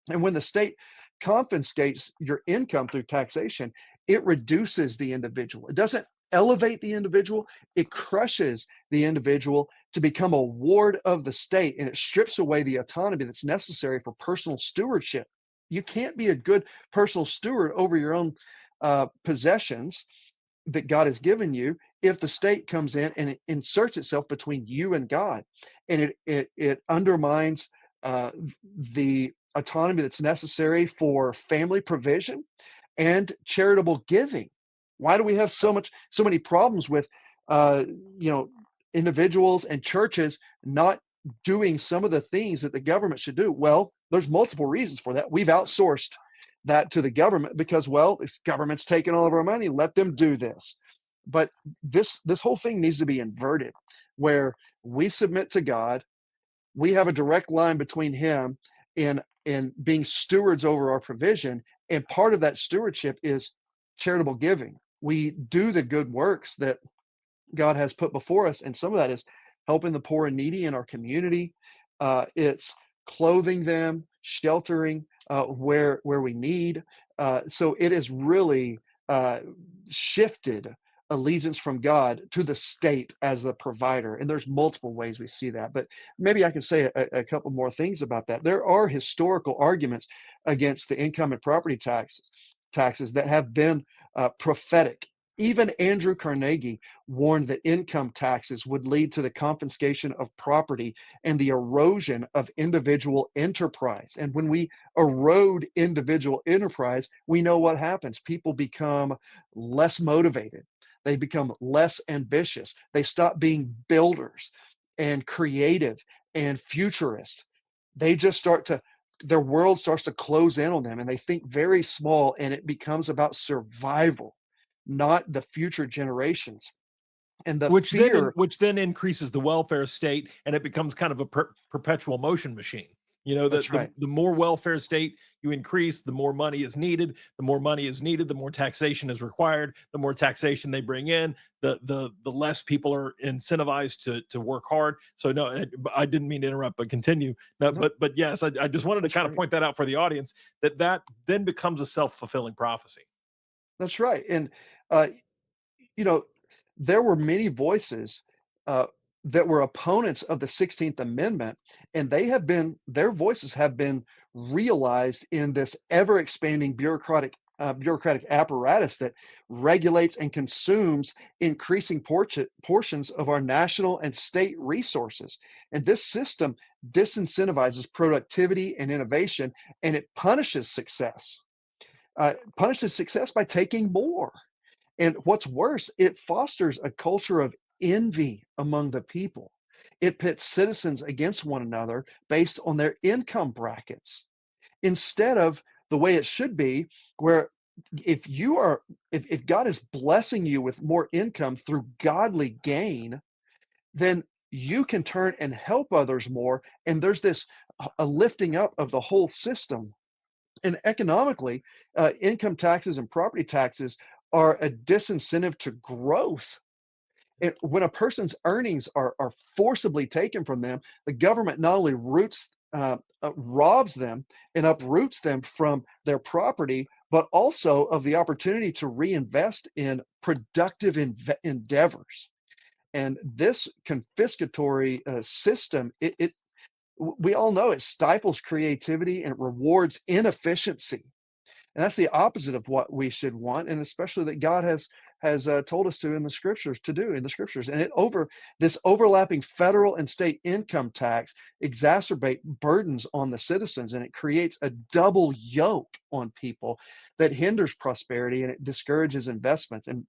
[SPEAKER 1] And when the state confiscates your income through taxation, it reduces the individual. It doesn't elevate the individual, it crushes the individual to become a ward of the state, and it strips away the autonomy that's necessary for personal stewardship. You can't be a good personal steward over your own possessions that God has given you if the state comes in and it inserts itself between you and God, and it undermines the autonomy that's necessary for family provision and charitable giving. Why do we have so many problems with uh, you know individuals and churches not doing some of the things that the government should do? Well, there's multiple reasons for that. We've outsourced that to the government because, well, this government's taking all of our money. Let them do this. But this whole thing needs to be inverted, where we submit to God. We have a direct line between Him in being stewards over our provision, and part of that stewardship is charitable giving. We do the good works that God has put before us, and some of that is helping the poor and needy in our community. It's clothing them, sheltering where we need. So it is really shifted allegiance from God to the state as the provider. And there's multiple ways we see that. But maybe I can say a couple more things about that. There are historical arguments against the income and property taxes that have been prophetic. Even Andrew Carnegie warned that income taxes would lead to the confiscation of property and the erosion of individual enterprise. And when we erode individual enterprise, we know what happens. People become less motivated, they become less ambitious, they stop being builders and creative and futurist. They just start to, their world starts to close in on them and they think very small, and it becomes about survival, not the future generations. And the fear,
[SPEAKER 2] Which then increases the welfare state, and it becomes kind of a perpetual motion machine. You know,
[SPEAKER 1] that's right.
[SPEAKER 2] the more welfare state you increase, the more money is needed. The more money is needed, the more taxation is required. The more taxation they bring in, the less people are incentivized to work hard. So no, I didn't mean to interrupt, but continue. No,
[SPEAKER 1] Nope,
[SPEAKER 2] but yes, I just wanted to
[SPEAKER 1] that's
[SPEAKER 2] kind of
[SPEAKER 1] right.
[SPEAKER 2] point that out for the audience, that then becomes a self-fulfilling prophecy.
[SPEAKER 1] That's right. And uh, you know, there were many voices uh, that were opponents of the 16th Amendment, and their voices have been realized in this ever expanding bureaucratic apparatus that regulates and consumes increasing portions of our national and state resources. And this system disincentivizes productivity and innovation, and it punishes success by taking more. And what's worse, it fosters a culture of envy among the people. It pits citizens against one another based on their income brackets instead of the way it should be, where if God is blessing you with more income through godly gain, then you can turn and help others more. And there's this a lifting up of the whole system. And economically, income taxes and property taxes are a disincentive to growth. And when a person's earnings are forcibly taken from them, the government not only robs them and uproots them from their property, but also of the opportunity to reinvest in productive endeavors. And this confiscatory system, we all know it stifles creativity and it rewards inefficiency. And that's the opposite of what we should want, and especially that God has told us to in the scriptures to do in the scriptures. And this overlapping federal and state income tax exacerbate burdens on the citizens, and it creates a double yoke on people that hinders prosperity and it discourages investments. And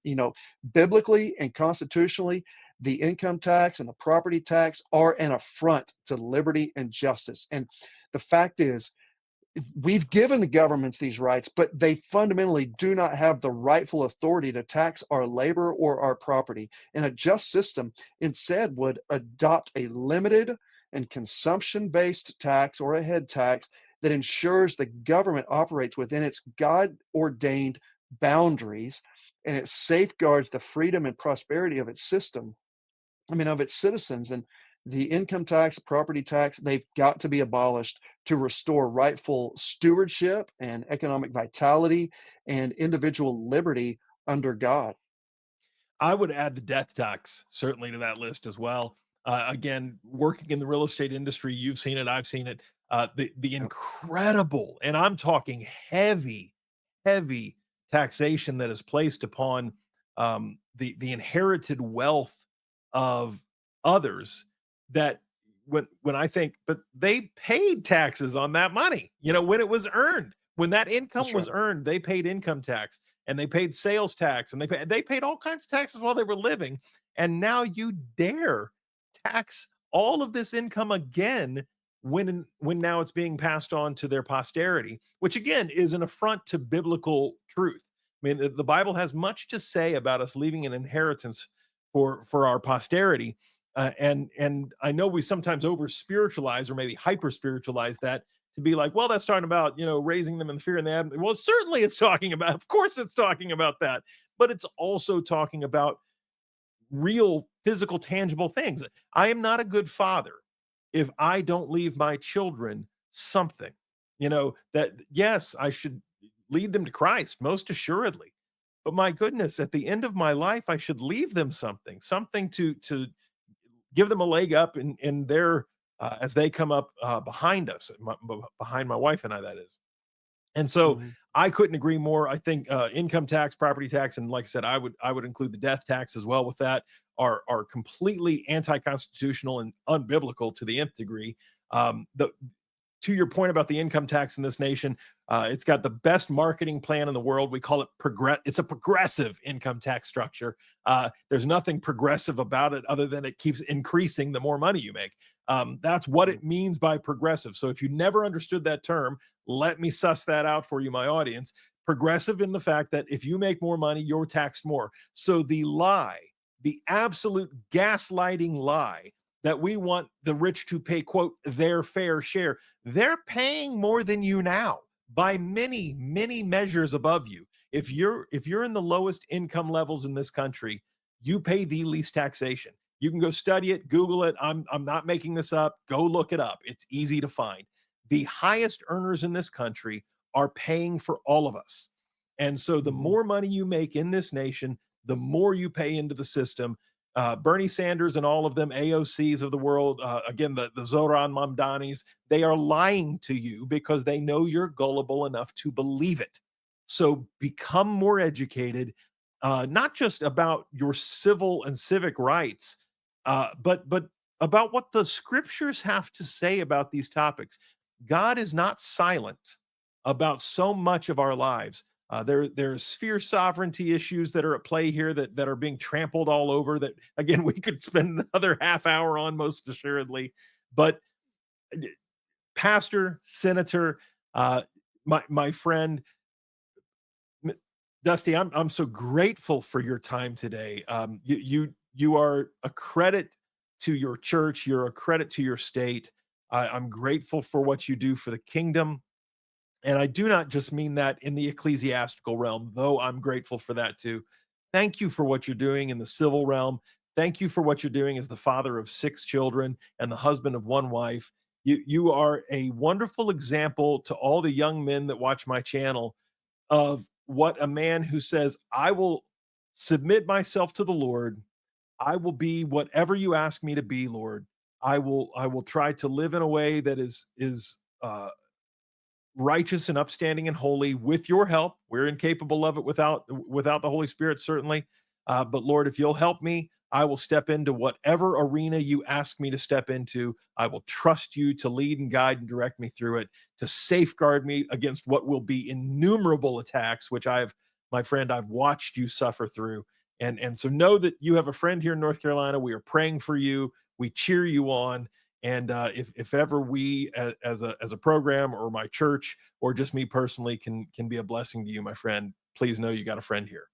[SPEAKER 1] biblically and constitutionally, the income tax and the property tax are an affront to liberty and justice. And the fact is, we've given the governments these rights, but they fundamentally do not have the rightful authority to tax our labor or our property. And a just system instead would adopt a limited and consumption based tax or a head tax that ensures the government operates within its God ordained boundaries, and it safeguards the freedom and prosperity of its system. I mean, of its citizens. And the income tax, property tax, they've got to be abolished to restore rightful stewardship and economic vitality and individual liberty under God.
[SPEAKER 2] I would add the death tax certainly to that list as well. Again, working in the real estate industry, you've seen it, I've seen it. The
[SPEAKER 1] Yep,
[SPEAKER 2] incredible, and I'm talking heavy taxation that is placed upon the inherited wealth of others. That when I think, but they paid taxes on that money. You know, when it was earned, when that income
[SPEAKER 1] that's
[SPEAKER 2] was
[SPEAKER 1] right.
[SPEAKER 2] earned, they paid income tax and they paid sales tax and they paid all kinds of taxes while they were living. And now you dare tax all of this income again when now it's being passed on to their posterity, which again is an affront to biblical truth. I mean, the Bible has much to say about us leaving an inheritance for our posterity. And I know we sometimes over spiritualize or maybe hyper spiritualize that to be like, well, that's talking about, raising them in the fear and the well, certainly it's talking about, of course, it's talking about that, but it's also talking about real physical, tangible things. I am not a good father if I don't leave my children something, that yes, I should lead them to Christ, most assuredly. but my goodness, at the end of my life, I should leave them something, something to give them a leg up in their as they come up behind us, behind my wife and I, that is. And so
[SPEAKER 1] Mhm.
[SPEAKER 2] I couldn't agree more. I think income tax, property tax, and like I said, I would include the death tax as well with that, are completely anti-constitutional and unbiblical to the nth degree. The To your point about the income tax in this nation, it's got the best marketing plan in the world. We call it progress. It's a progressive income tax structure. There's nothing progressive about it other than it keeps increasing the more money you make. That's what
[SPEAKER 1] Mm.
[SPEAKER 2] it means by progressive. So if you never understood that term, let me suss that out for you, my audience. Progressive in the fact that if you make more money, you're taxed more. So the lie, the absolute gaslighting lie that we want the rich to pay, quote, their fair share, they're paying more than you now by many, many measures above you. If you're in the lowest income levels in this country, you pay the least taxation. You can go study it, Google it. I'm not making this up. Go look it up. It's easy to find. The highest earners in this country are paying for all of us. And so the
[SPEAKER 1] Mhm.
[SPEAKER 2] more money you make in this nation, the more you pay into the system. Bernie Sanders and all of them, AOCs of the world, again, the Zoran Mamdanis, they are lying to you because they know you're gullible enough to believe it. So become more educated, not just about your civil and civic rights, but about what the scriptures have to say about these topics. God is not silent about so much of our lives. There's sphere sovereignty issues that are at play here that are being trampled all over. That again, we could spend another half hour on, most assuredly. But pastor, senator, uh, my friend M- Dusty, I'm so grateful for your time today. You are a credit to your church. You're a credit to your state. I'm grateful for what you do for the kingdom. And I do not just mean that in the ecclesiastical realm, though I'm grateful for that too. Thank you for what you're doing in the civil realm. Thank you for what you're doing as the father of 6 children and the husband of 1 wife. You are a wonderful example to all the young men that watch my channel of what a man who says, "I will submit myself to the Lord. I will be whatever you ask me to be, Lord. I will try to live in a way that is righteous and upstanding and holy with your help. We're incapable of it without the Holy Spirit, certainly. But Lord, if you'll help me, I will step into whatever arena you ask me to step into. I will trust you to lead and guide and direct me through it, to safeguard me against what will be innumerable attacks, which my friend, I've watched you suffer through. And so know that you have a friend here in North Carolina. We are praying for you. We cheer you on, and if ever we as a program or my church or just me personally can be a blessing to you, my friend, please know you got a friend here.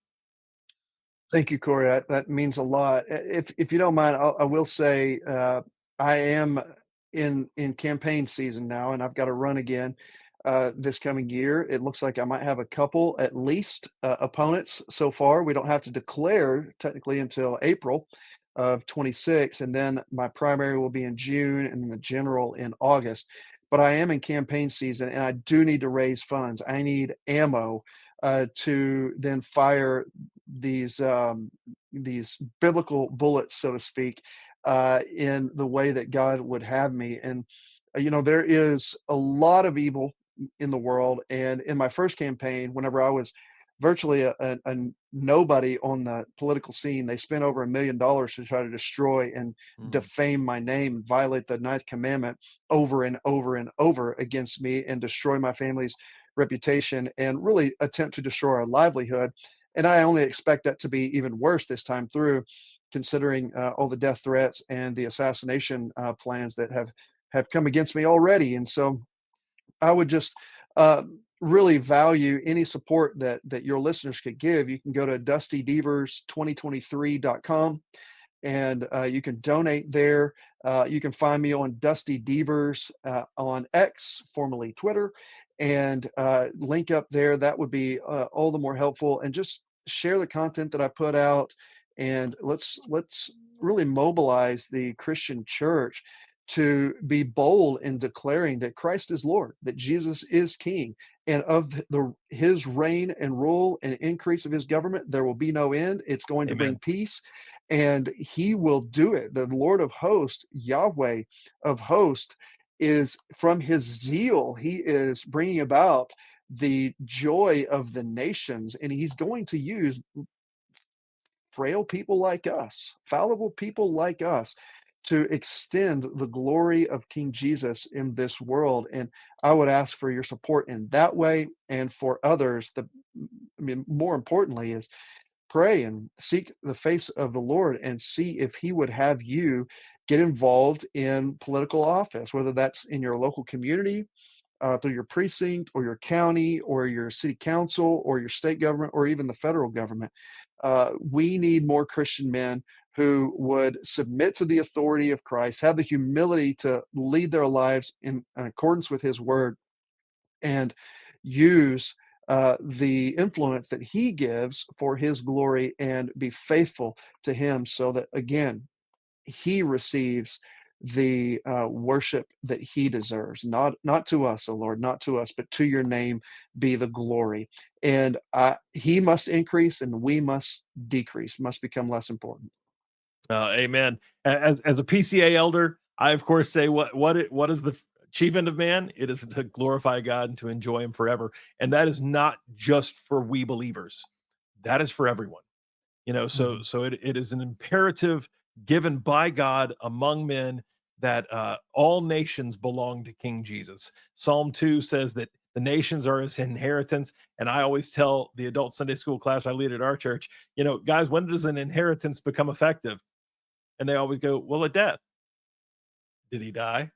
[SPEAKER 1] Thank you, Corey. That means a lot. If you don't mind, I will say I am in campaign season now, and I've got to run again this coming year. It looks like I might have a couple at least opponents so far. We don't have to declare technically until April of 26, and then my primary will be in June, and then the general in August. But I am in campaign season, and I do need to raise funds. I need ammo to then fire these biblical bullets, so to speak, in the way that God would have me. And there is a lot of evil in the world. And in my first campaign, whenever I was virtually a nobody on the political scene, they spent over $1 million to try to destroy and
[SPEAKER 2] Mm,
[SPEAKER 1] defame my name and violate the ninth commandment over and over and over against me and destroy my family's reputation and really attempt to destroy our livelihood. And I only expect that to be even worse this time through, considering all the death threats and the assassination plans that have come against me already. And so I would just really value any support that your listeners could give. You can go to dustydeevers2023.com and you can donate there. You can find me on Dusty Deevers on X, formerly Twitter, and link up there. That would be all the more helpful. And just share the content that I put out, and let's really mobilize the Christian church to be bold in declaring that Christ is Lord, that Jesus is King, and of his reign and rule and increase of his government, there will be no end. It's going to bring
[SPEAKER 2] Amen.
[SPEAKER 1] peace, and he will do it. The Lord of hosts, Yahweh of hosts, is from his zeal, he is bringing about the joy of the nations, and he's going to use frail people like us, fallible people like us, to extend the glory of King Jesus in this world. And I would ask for your support in that way, and for others. I mean, more importantly, is pray and seek the face of the Lord and see if He would have you get involved in political office, whether that's in your local community, through your precinct or your county or your city council or your state government or even the federal government. We need more Christian men who would submit to the authority of Christ, have the humility to lead their lives in accordance with His word, and use the influence that He gives for His glory and be faithful to Him so that, again, He receives the worship that He deserves. Not to us, O Lord, not to us, but to your name be the glory. And He must increase and we must decrease, must become less important.
[SPEAKER 2] Amen. As a PCA elder, I of course say what is the chief end of man? It is to glorify God and to enjoy Him forever, and that is not just for we believers. That is for everyone.
[SPEAKER 1] Mhm.
[SPEAKER 2] So it is an imperative given by God among men that all nations belong to King Jesus. Psalm 2 says that the nations are his inheritance. And I always tell the adult Sunday school class I lead at our church, guys, when does an inheritance become effective? And they always go, well, at death. Did he die?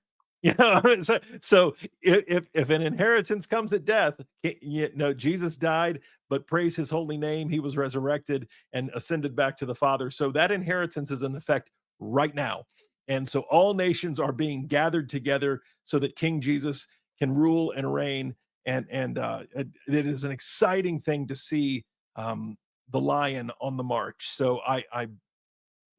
[SPEAKER 2] So if an inheritance comes at death, Jesus died, but praise his holy name, he was resurrected and ascended back to the Father. So that inheritance is in effect right now. And so all nations are being gathered together so that King Jesus can rule and reign. It is an exciting thing to see the lion on the march. So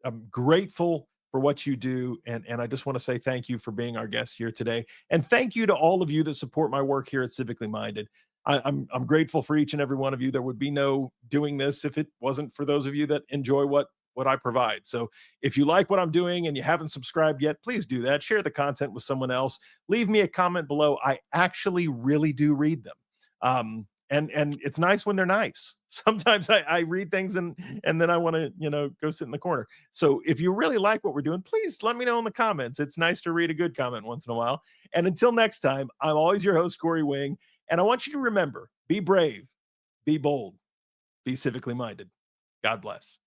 [SPEAKER 2] I'm grateful for what you do, and I just want to say thank you for being our guest here today, and thank you to all of you that support my work here at Civically Minded. I'm grateful for each and every one of you. There would be no doing this if it wasn't for those of you that enjoy what I provide. So if you like what I'm doing and you haven't subscribed yet, please do that. Share the content with someone else. Leave me a comment below. I actually really do read them. And it's nice when they're nice. Sometimes I read things and then I want to go sit in the corner. So if you really like what we're doing, please let me know in the comments. It's nice to read a good comment once in a while. And until next time, I'm always your host, Corey Wing. And I want you to remember, be brave, be bold, be civically minded. God bless.